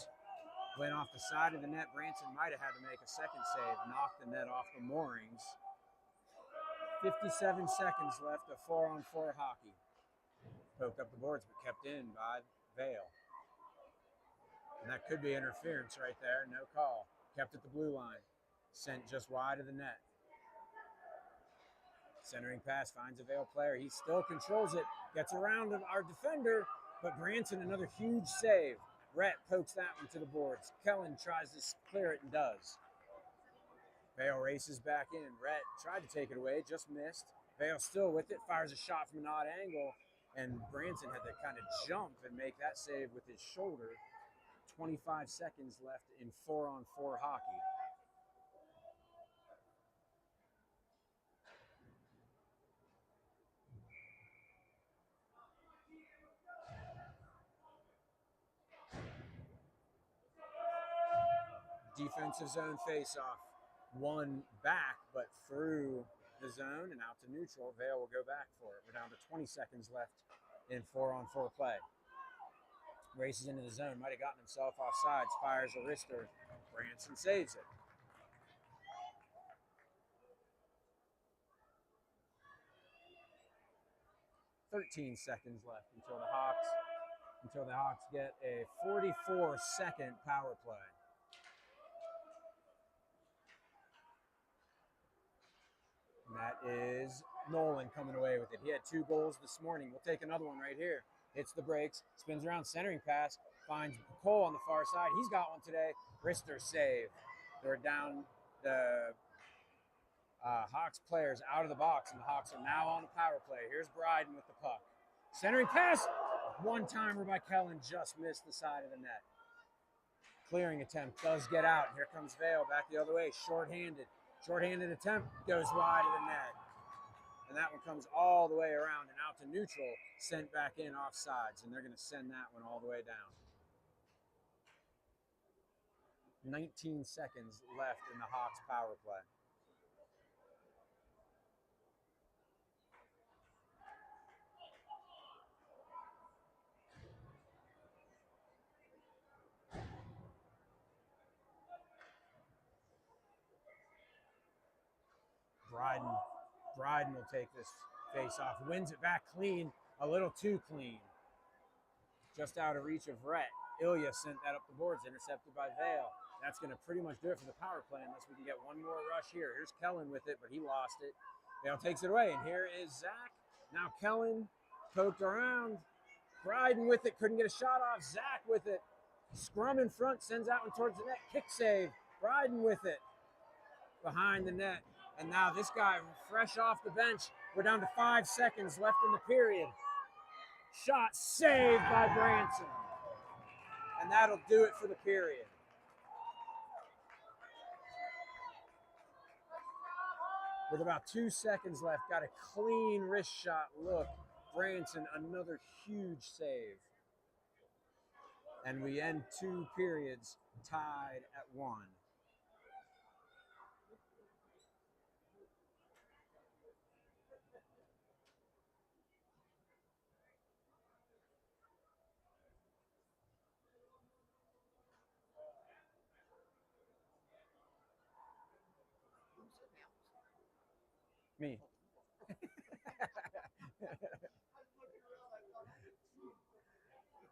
went off the side of the net. Branson might have had to make a second save, knocked the net off the moorings. 57 seconds left of 4-on-4 hockey. Poked up the boards, but kept in by Vail. And that could be interference right there. No call. Kept at the blue line. Sent just wide of the net. Centering pass finds a Vail player. He still controls it. Gets around our defender, but Branson, another huge save. Rhett pokes that one to the boards. Kellen tries to clear it and does. Vail races back in. Rhett tried to take it away, just missed. Vail still with it, fires a shot from an odd angle, and Branson had to kind of jump and make that save with his shoulder. 25 seconds left in 4-on-4 hockey. Defensive zone face-off. One back, but through the zone and out to neutral. Vail will go back for it. We're down to 20 seconds left in 4-on-4 play. Races into the zone. Might have gotten himself offsides. Fires a wrister. Branson saves it. "13 seconds left until the Hawks get a 44-second power play. And that is Nolan coming away with it. He had 2 goals this morning. We'll take another one right here. Hits the brakes, spins around, centering pass, finds Cole on the far side. He's got one today. Wrister save. They're down the Hawks players out of the box, and the Hawks are now on the power play. Here's Bryden with the puck. Centering pass. One-timer by Kellen, just missed the side of the net. Clearing attempt does get out. Here comes Vail back the other way, shorthanded. Shorthanded attempt goes wide of the net. And that one comes all the way around and out to neutral, sent back in offsides, and they're going to send that one all the way down. 19 seconds left in the Hawks power play. Bryden will take this face-off, wins it back clean, a little too clean. Just out of reach of Rhett. Ilya sent that up the boards, intercepted by Vail. That's going to pretty much do it for the power play unless we can get one more rush here. Here's Kellen with it, but he lost it. Vail takes it away, and here is Zach. Now Kellen poked around. Bryden with it, couldn't get a shot off. Zach with it. Scrum in front, sends that one towards the net. Kick save. Bryden with it. Behind the net. And now this guy, fresh off the bench. We're down to 5 seconds left in the period. Shot saved by Branson. And that'll do it for the period. With about 2 seconds left, got a clean wrist shot look. Branson, another huge save. And we end 2 periods tied at 1. Me.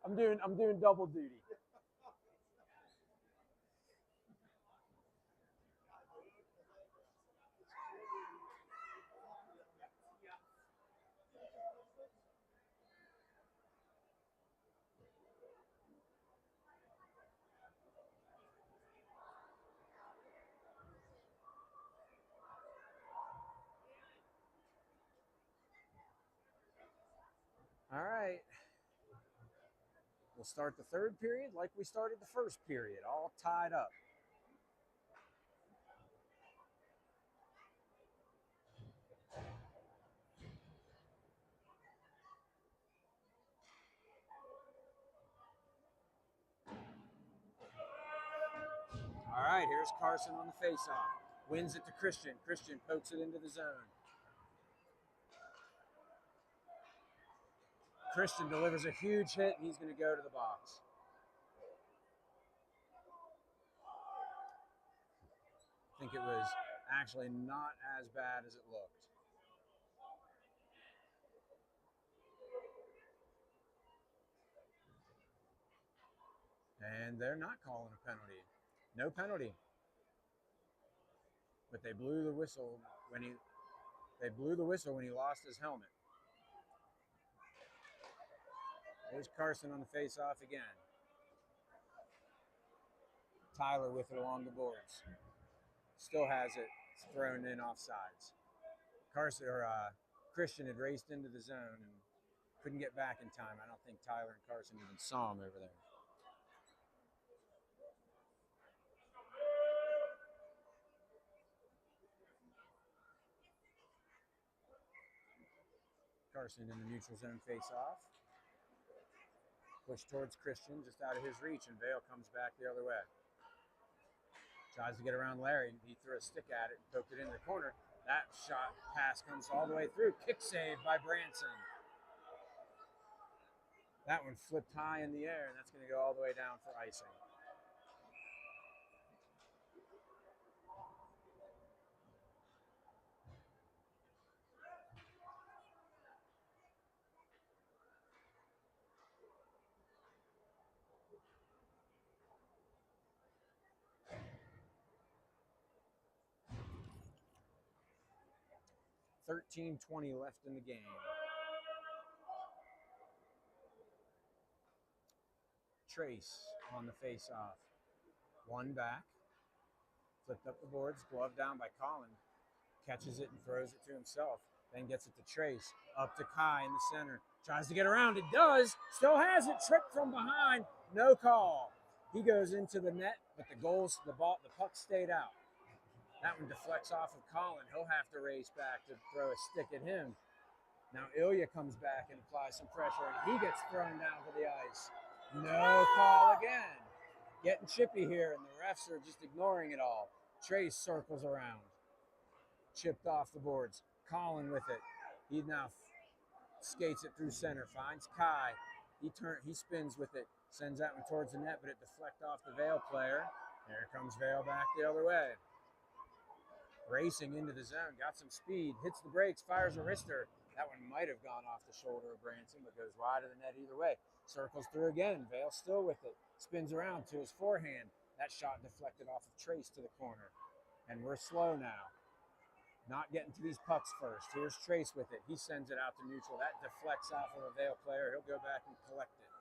I'm doing double duty. All right. We'll start the 3rd period like we started the 1st period, all tied up. All right, here's Carson on the faceoff. Wins it to Christian. Christian pokes it into the zone. Christian delivers a huge hit, and he's going to go to the box. I think it was actually not as bad as it looked. And they're not calling a penalty. No penalty. But they blew the whistle when he lost his helmet. There's Carson on the face-off again. Tyler with it along the boards. Still has it. It's thrown in offsides. Christian had raced into the zone and couldn't get back in time. I don't think Tyler and Carson even saw him over there. Carson in the neutral zone face-off. Push towards Christian, just out of his reach, and Vail comes back the other way. Tries to get around Larry, and he threw a stick at it and poked it into the corner. That pass comes all the way through. Kick save by Branson. That one flipped high in the air, and that's going to go all the way down for icing. $13:20 left in the game. Trace on the face-off. One back. Flipped up the boards. Glove down by Colin. Catches it and throws it to himself. Then gets it to Trace. Up to Kai in the center. Tries to get around. It does. Still has it. Tripped from behind. No call. He goes into the net, but the puck stayed out. That one deflects off of Colin. He'll have to race back to throw a stick at him. Now Ilya comes back and applies some pressure, and he gets thrown down to the ice. No call again. Getting chippy here, and the refs are just ignoring it all. Trace circles around. Chipped off the boards. Colin with it. He now skates it through center. Finds Kai. He spins with it. Sends that one towards the net, but it deflects off the Vail player. Here comes Vail back the other way. Racing into the zone. Got some speed. Hits the brakes. Fires a wrister. That one might have gone off the shoulder of Branson, but goes wide of the net either way. Circles through again. Vail still with it. Spins around to his forehand. That shot deflected off of Trace to the corner. And we're slow now. Not getting to these pucks first. Here's Trace with it. He sends it out to neutral. That deflects off of a Vail player. He'll go back and collect it.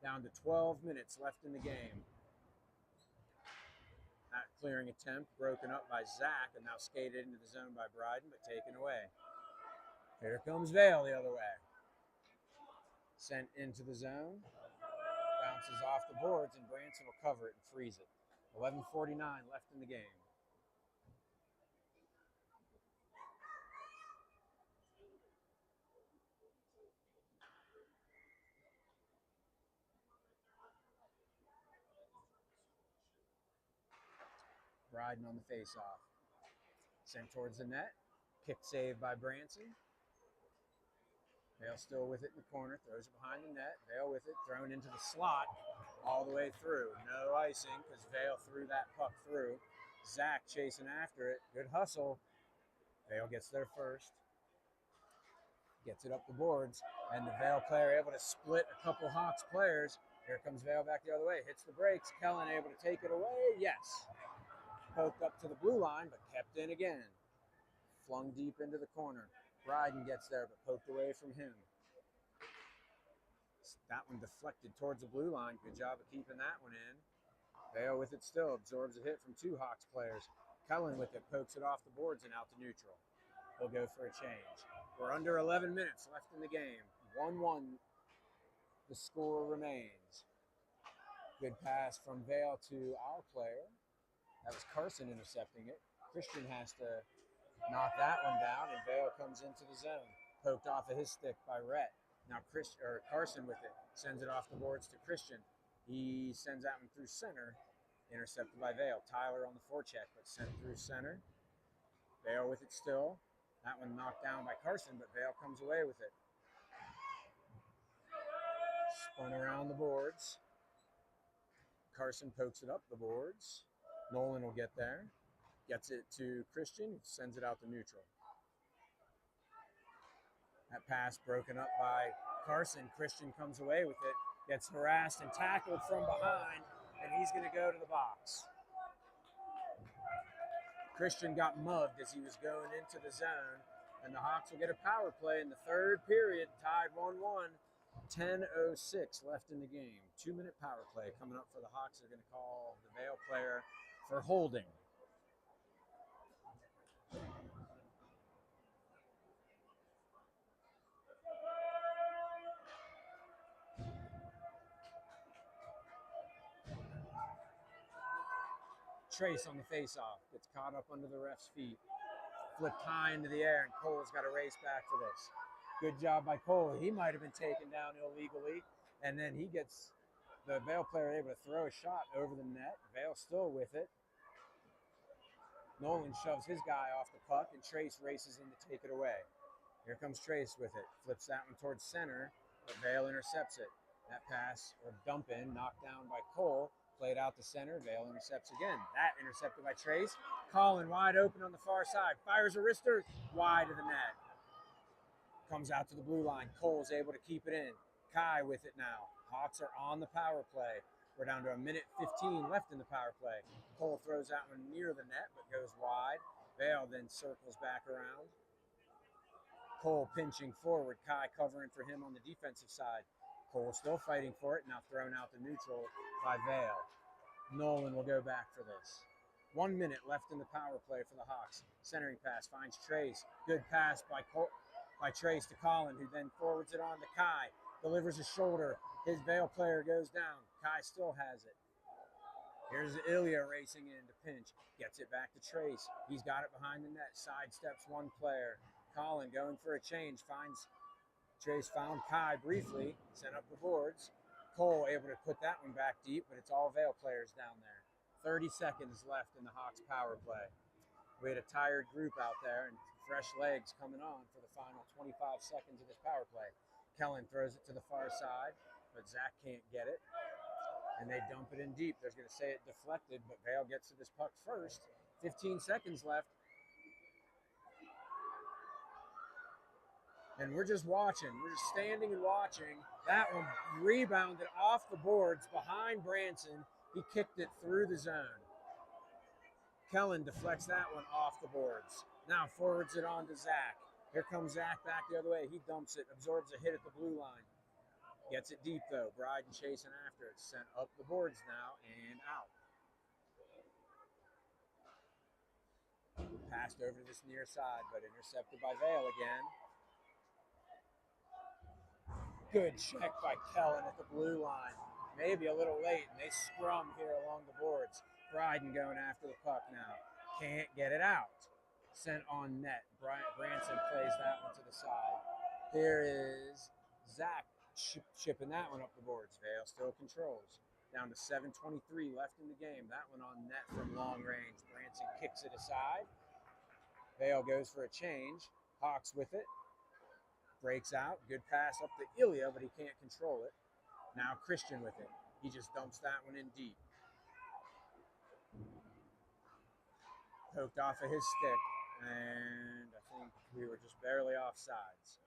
Down to 12 minutes left in the game. That clearing attempt broken up by Zach and now skated into the zone by Bryden, but taken away. Here comes Vail the other way. Sent into the zone. Bounces off the boards, and Branson will cover it and freeze it. 11:49 left in the game. Bryden on the face-off. Sent towards the net. Kick save by Branson. Vail still with it in the corner. Throws it behind the net. Vail with it. Thrown into the slot all the way through. No icing because Vail threw that puck through. Zach chasing after it. Good hustle. Vail gets there first. Gets it up the boards. And the Vail player able to split a couple Hawks players. Here comes Vail back the other way. Hits the brakes. Kellen able to take it away. Yes. Poked up to the blue line, but kept in again. Flung deep into the corner. Bryden gets there, but poked away from him. That one deflected towards the blue line. Good job of keeping that one in. Vail with it still. Absorbs a hit from two Hawks players. Kellen with it. Pokes it off the boards and out to neutral. He'll go for a change. We're under 11 minutes left in the game. 1-1. The score remains. Good pass from Vail to our player. That was Carson intercepting it. Christian has to knock that one down, and Vail comes into the zone. Poked off of his stick by Rhett. Now Carson with it. Sends it off the boards to Christian. He sends that one through center. Intercepted by Vail. Tyler on the forecheck, but sent through center. Vail with it still. That one knocked down by Carson, but Vail comes away with it. Spun around the boards. Carson pokes it up the boards. Nolan will get there. Gets it to Christian. Sends it out to neutral. That pass broken up by Carson. Christian comes away with it. Gets harassed and tackled from behind, and he's going to go to the box. Christian got mugged as he was going into the zone, and the Hawks will get a power play in the third period, tied 1-1. 10:06 left in the game. 2-minute power play coming up for the Hawks. They're going to call the Vail player for holding. Trace on the face-off. Gets caught up under the ref's feet. Flipped high into the air, and Cole's got to race back for this. Good job by Cole. He might have been taken down illegally, and then he gets the Vail player able to throw a shot over the net. Vail still with it. Nolan shoves his guy off the puck, and Trace races in to take it away. Here comes Trace with it. Flips that one towards center, but Vail intercepts it. That pass, or dump in, knocked down by Cole. Played out to center. Vail intercepts again. That intercepted by Trace. Colin wide open on the far side. Fires a wrister wide of the net. Comes out to the blue line. Cole's able to keep it in. Kai with it now. Hawks are on the power play. We're down to 1:15 left in the power play. Cole throws that one near the net, but goes wide. Vail then circles back around. Cole pinching forward. Kai covering for him on the defensive side. Cole still fighting for it. Now thrown out to neutral by Vail. Nolan will go back for this. 1 minute left in the power play for the Hawks. Centering pass finds Trace. Good pass by Trace to Colin, who then forwards it on to Kai. Delivers a shoulder. His Vail player goes down. Kai still has it. Here's Ilya racing in to pinch. Gets it back to Trace. He's got it behind the net. Sidesteps one player. Colin going for a change. Trace found Kai briefly. Sent up the boards. Cole able to put that one back deep, but it's all Vail players down there. 30 seconds left in the Hawks power play. We had a tired group out there and fresh legs coming on for the final 25 seconds of this power play. Kellen throws it to the far side, but Zach can't get it. And they dump it in deep. They're going to say it deflected, but Vail gets to this puck first. 15 seconds left. And we're just watching. We're just standing and watching. That one rebounded off the boards behind Branson. He kicked it through the zone. Kellen deflects that one off the boards. Now forwards it on to Zach. Here comes Zach back the other way. He dumps it, absorbs a hit at the blue line. Gets it deep, though. Bryden chasing after it. Sent up the boards now and out. Passed over to this near side, but intercepted by Vail again. Good check by Kellen at the blue line. Maybe a little late, and they scrum here along the boards. Bryden going after the puck now. Can't get it out. Sent on net. Branson plays that one to the side. Here is Zach chipping that one up the boards. Vail still controls. Down to 7:23 left in the game. That one on net from long range. Branson kicks it aside. Vail goes for a change. Hawks with it. Breaks out. Good pass up to Ilya, but he can't control it. Now Christian with it. He just dumps that one in deep. Poked off of his stick, and I think we were just barely offsides.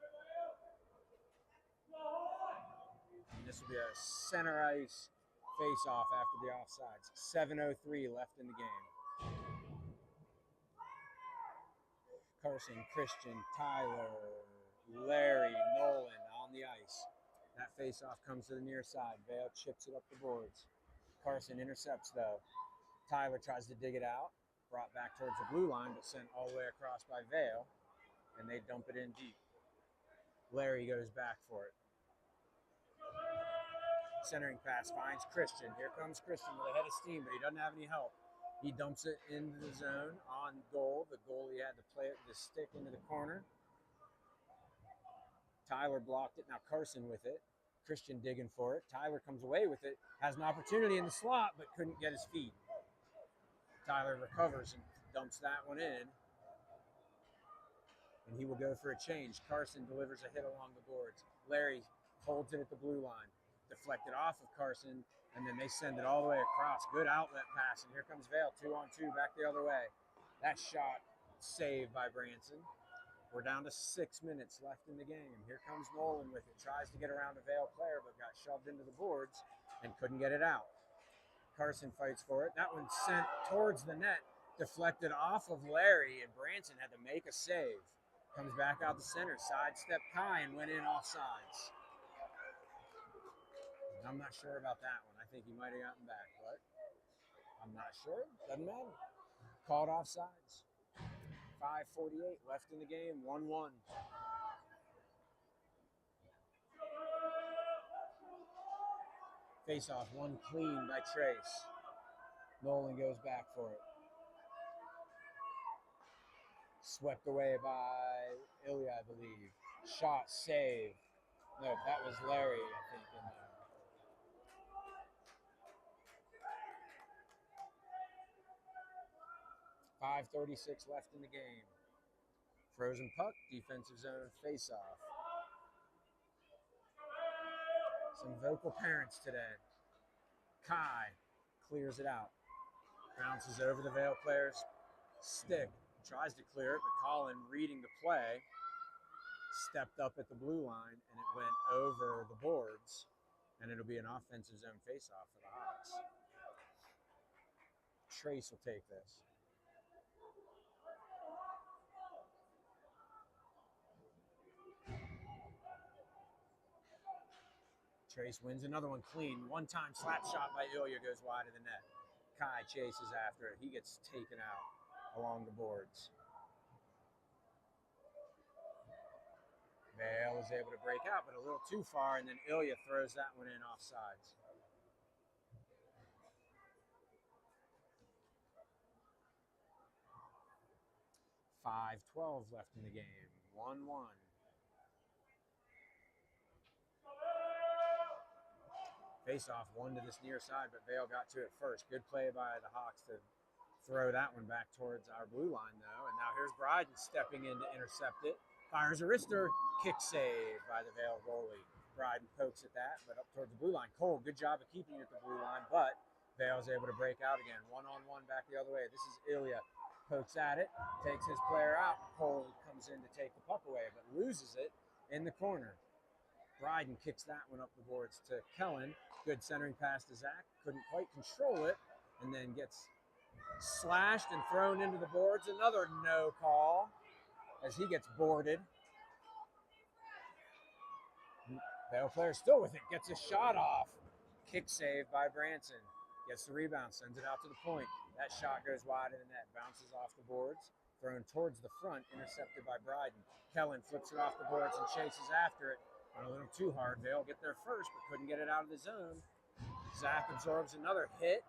And this will be a center ice face-off after the offsides. 7:03 left in the game. Carson, Christian, Tyler, Larry, Nolan on the ice. That face-off comes to the near side. Vail chips it up the boards. Carson intercepts, though. Tyler tries to dig it out. Brought back towards the blue line, but sent all the way across by Vail, and they dump it in deep. Larry goes back for it. Centering pass finds Christian. Here comes Christian with a head of steam, but he doesn't have any help. He dumps it into the zone on goal. The goalie had to play it with the stick into the corner. Tyler blocked it. Now Carson with it. Christian digging for it. Tyler comes away with it. Has an opportunity in the slot, but couldn't get his feet. Tyler recovers and dumps that one in. And he will go for a change. Carson delivers a hit along the boards. Larry holds it at the blue line. Deflected off of Carson, and then they send it all the way across. Good outlet pass, and here comes Vail. 2-on-2 back the other way. That shot saved by Branson. We're down to 6 minutes left in the game. Here comes Nolan with it. Tries to get around a Vail player, but got shoved into the boards and couldn't get it out. Carson fights for it. That one sent towards the net, deflected off of Larry, and Branson had to make a save. Comes back out the center, sidestep Kai, and went in offsides. I'm not sure about that one. I think he might have gotten back, but I'm not sure. Doesn't matter. Called offsides. 5:48 left in the game. 1-1. Face-off, one clean by Trace. Nolan goes back for it. Swept away by Ilya, I believe. Shot, save. No, that was Larry, I think, in there. .536 left in the game. Frozen puck, defensive zone face-off. Some vocal parents today. Kai clears it out. Bounces over the Vail player's stick. Tries to clear it, but Colin, reading the play, stepped up at the blue line, and it went over the boards, and it'll be an offensive zone face-off for the Hawks. Trace will take this. Trace wins another one clean. One-time slap shot by Ilya goes wide of the net. Kai chases after it. He gets taken out along the boards. Vail is able to break out, but a little too far, and then Ilya throws that one in offsides. .512 left in the game. 1-1. Face-off, one to this near side, but Vail got to it first. Good play by the Hawks to throw that one back towards our blue line, though. And now here's Bryden stepping in to intercept it. Fires a wrister. Kick save by the Vail goalie. Bryden pokes at that, but up towards the blue line. Cole, good job of keeping it at the blue line, but Vail's able to break out again. One-on-one back the other way. This is Ilya. Pokes at it, takes his player out. Cole comes in to take the puck away, but loses it in the corner. Bryden kicks that one up the boards to Kellen. Good centering pass to Zach. Couldn't quite control it, and then gets slashed and thrown into the boards. Another no call as he gets boarded. Vail player still with it. Gets a shot off. Kick save by Branson. Gets the rebound, sends it out to the point. That shot goes wide of the net. Bounces off the boards. Thrown towards the front. Intercepted by Bryden. Kellen flips it off the boards and chases after it. Went a little too hard. Vail get there first, but couldn't get it out of the zone. Zach absorbs another hit.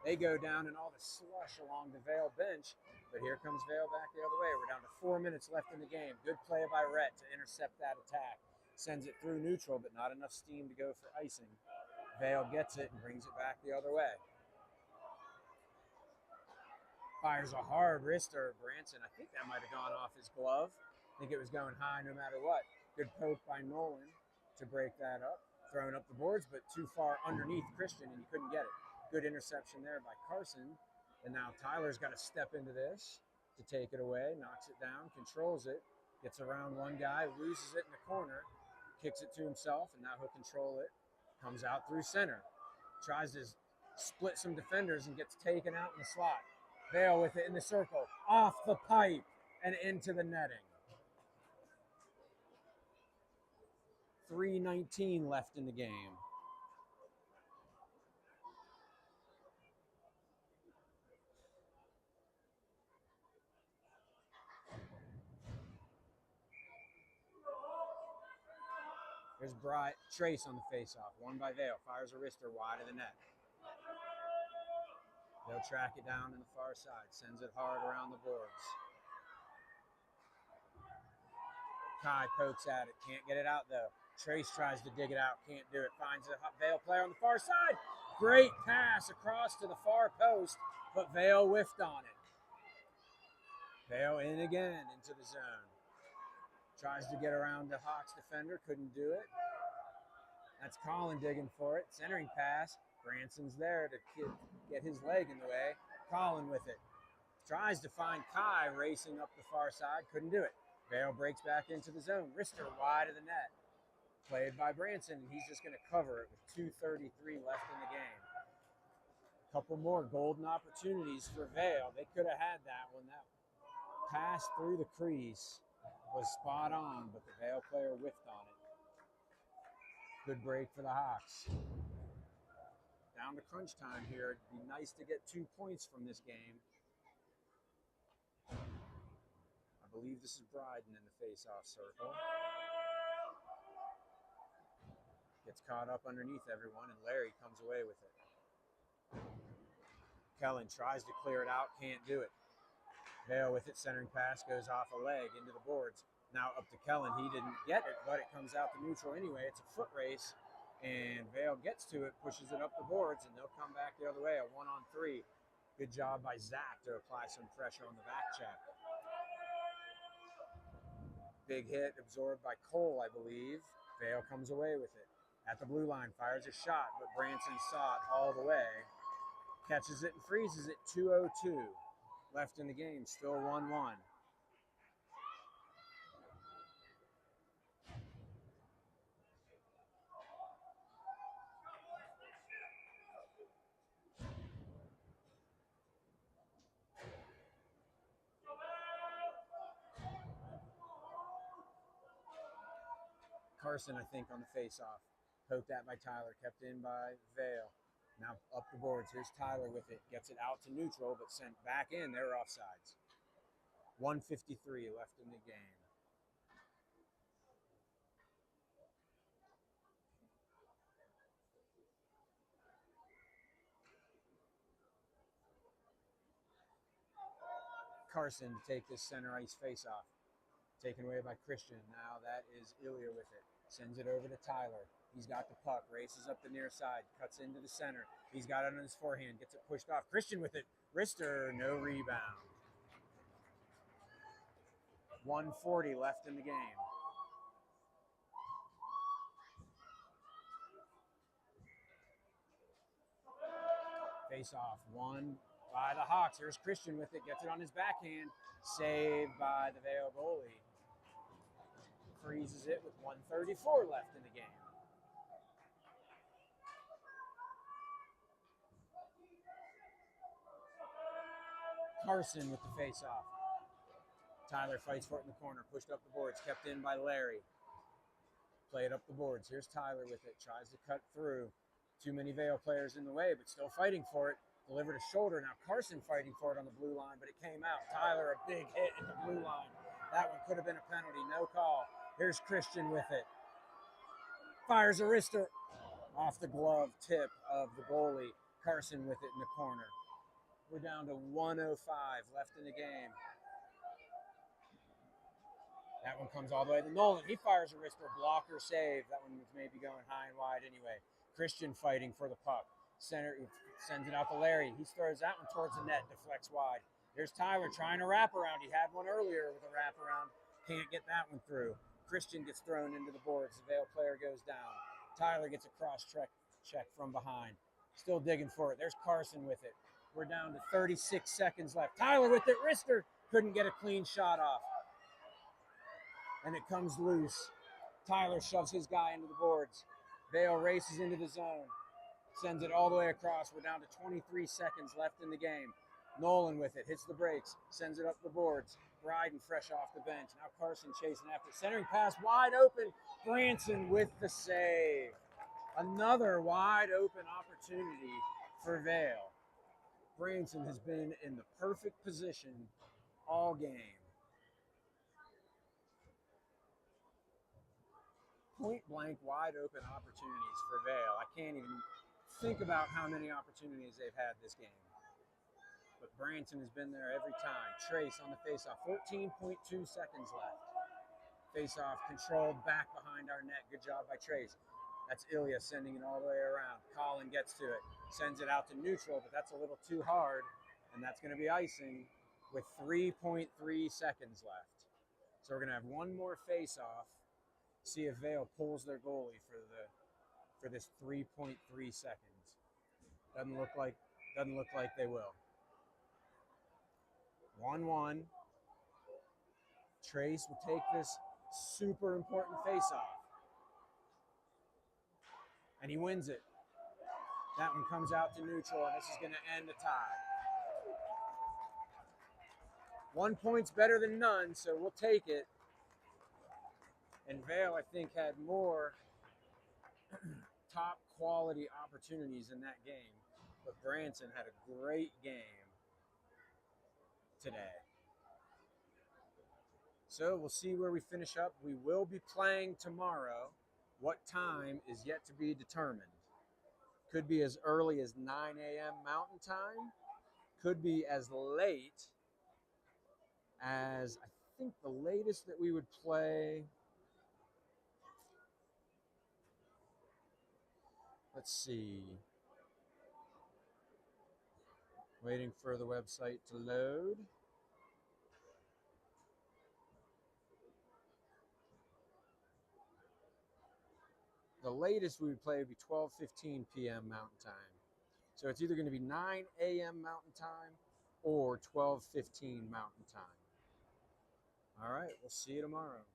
They go down in all the slush along the Vail bench. But here comes Vail back the other way. We're down to 4 minutes left in the game. Good play by Rhett to intercept that attack. Sends it through neutral, but not enough steam to go for icing. Vail gets it and brings it back the other way. Fires a hard wrister. Branson, I think that might have gone off his glove. I think it was going high no matter what. Good poke by Nolan to break that up. Throwing up the boards, but too far underneath Christian, and he couldn't get it. Good interception there by Carson. And now Tyler's got to step into this to take it away. Knocks it down, controls it. Gets around one guy, loses it in the corner. Kicks it to himself, and now he'll control it. Comes out through center. Tries to split some defenders and gets taken out in the slot. Vail with it in the circle. Off the pipe and into the netting. 3:19 left in the game. There's Trace on the faceoff. One by Vail. Fires a wrister wide of the net. They'll track it down to the far side. Sends it hard around the boards. Kai pokes at it. Can't get it out, though. Trace tries to dig it out. Can't do it. Finds a Vail player on the far side. Great pass across to the far post, but Vail whiffed on it. Vail in again into the zone. Tries to get around the Hawks defender. Couldn't do it. That's Colin digging for it. Centering pass. Branson's there to get his leg in the way. Colin with it. Tries to find Kai racing up the far side. Couldn't do it. Vail breaks back into the zone. Wrister wide of the net. Played by Branson, and he's just going to cover it with 2:33 left in the game. A couple more golden opportunities for Vail. They could have had that one. That pass through the crease was spot on, but the Vail player whiffed on it. Good break for the Hawks. Down to crunch time here. It'd be nice to get 2 points from this game. I believe this is Bryden in the face-off circle. Gets caught up underneath everyone, and Larry comes away with it. Kellen tries to clear it out, can't do it. Vail with it, centering pass, goes off a leg into the boards. Now up to Kellen. He didn't get it, but it comes out to neutral anyway. It's a foot race, and Vail gets to it, pushes it up the boards, and they'll come back the other way, a 1-on-3. Good job by Zach to apply some pressure on the back check. Big hit absorbed by Cole, I believe. Vail comes away with it. At the blue line, fires a shot, but Branson saw it all the way. Catches it and freezes it. 2:02 left in the game. Still 1-1. Carson, I think, on the face-off. Poked at by Tyler. Kept in by Vail. Now up the boards. Here's Tyler with it. Gets it out to neutral, but sent back in. They're offsides. 1:53 left in the game. Carson to take this center ice face-off. Taken away by Christian. Now that is Ilya with it. Sends it over to Tyler. He's got the puck. Races up the near side. Cuts into the center. He's got it on his forehand. Gets it pushed off. Christian with it. Wrister, no rebound. 1:40 left in the game. Face-off. One by the Hawks. Here's Christian with it. Gets it on his backhand. Saved by the Vail goalie. Freezes it with 1:34 left in the game. Carson with the face-off. Tyler fights for it in the corner. Pushed up the boards. Kept in by Larry. Played up the boards. Here's Tyler with it. Tries to cut through. Too many Vail players in the way, but still fighting for it. Delivered a shoulder. Now Carson fighting for it on the blue line, but it came out. Tyler, a big hit in the blue line. That one could have been a penalty. No call. Here's Christian with it. Fires a wrister off the glove tip of the goalie. Carson with it in the corner. We're down to 1:05 left in the game. That one comes all the way to Nolan. He fires a wrister. Blocker save. That one was maybe going high and wide anyway. Christian fighting for the puck. Center sends it out to Larry. He throws that one towards the net. Deflects wide. There's Tyler trying to wrap around. He had one earlier with a wraparound. Can't get that one through. Christian gets thrown into the boards. The Vail player goes down. Tyler gets a cross check from behind. Still digging for it. There's Carson with it. We're down to 36 seconds left. Tyler with it. Wrister couldn't get a clean shot off. And it comes loose. Tyler shoves his guy into the boards. Vail races into the zone. Sends it all the way across. We're down to 23 seconds left in the game. Nolan with it. Hits the brakes. Sends it up the boards. Bryden fresh off the bench. Now Carson chasing after it. Centering pass wide open. Branson with the save. Another wide open opportunity for Vail. Branson has been in the perfect position all game. Point blank wide open opportunities for Vail. I can't even think about how many opportunities they've had this game. But Branson has been there every time. Trace on the faceoff. 14.2 seconds left. Faceoff controlled back behind our net. Good job by Trace. That's Ilya sending it all the way around. Colin gets to it. Sends it out to neutral, but that's a little too hard. And that's going to be icing with 3.3 seconds left. So we're going to have one more faceoff. See if Vail pulls their goalie for this 3.3 seconds. Doesn't look like they will. 1-1. Trace will take this super important faceoff. And he wins it. That one comes out to neutral, and this is going to end a tie. 1 point's better than none, so we'll take it. And Vail, I think, had more top quality opportunities in that game. But Branson had a great game today. So we'll see where we finish up. We will be playing tomorrow. What time is yet to be determined. Could be as early as 9 a.m. Mountain Time. Could be as late as, I think the latest that we would play, let's see. Waiting for the website to load. The latest we would play would be 12:15 p.m. Mountain Time. So it's either going to be 9 a.m. Mountain Time or 12:15 Mountain Time. All right, we'll see you tomorrow.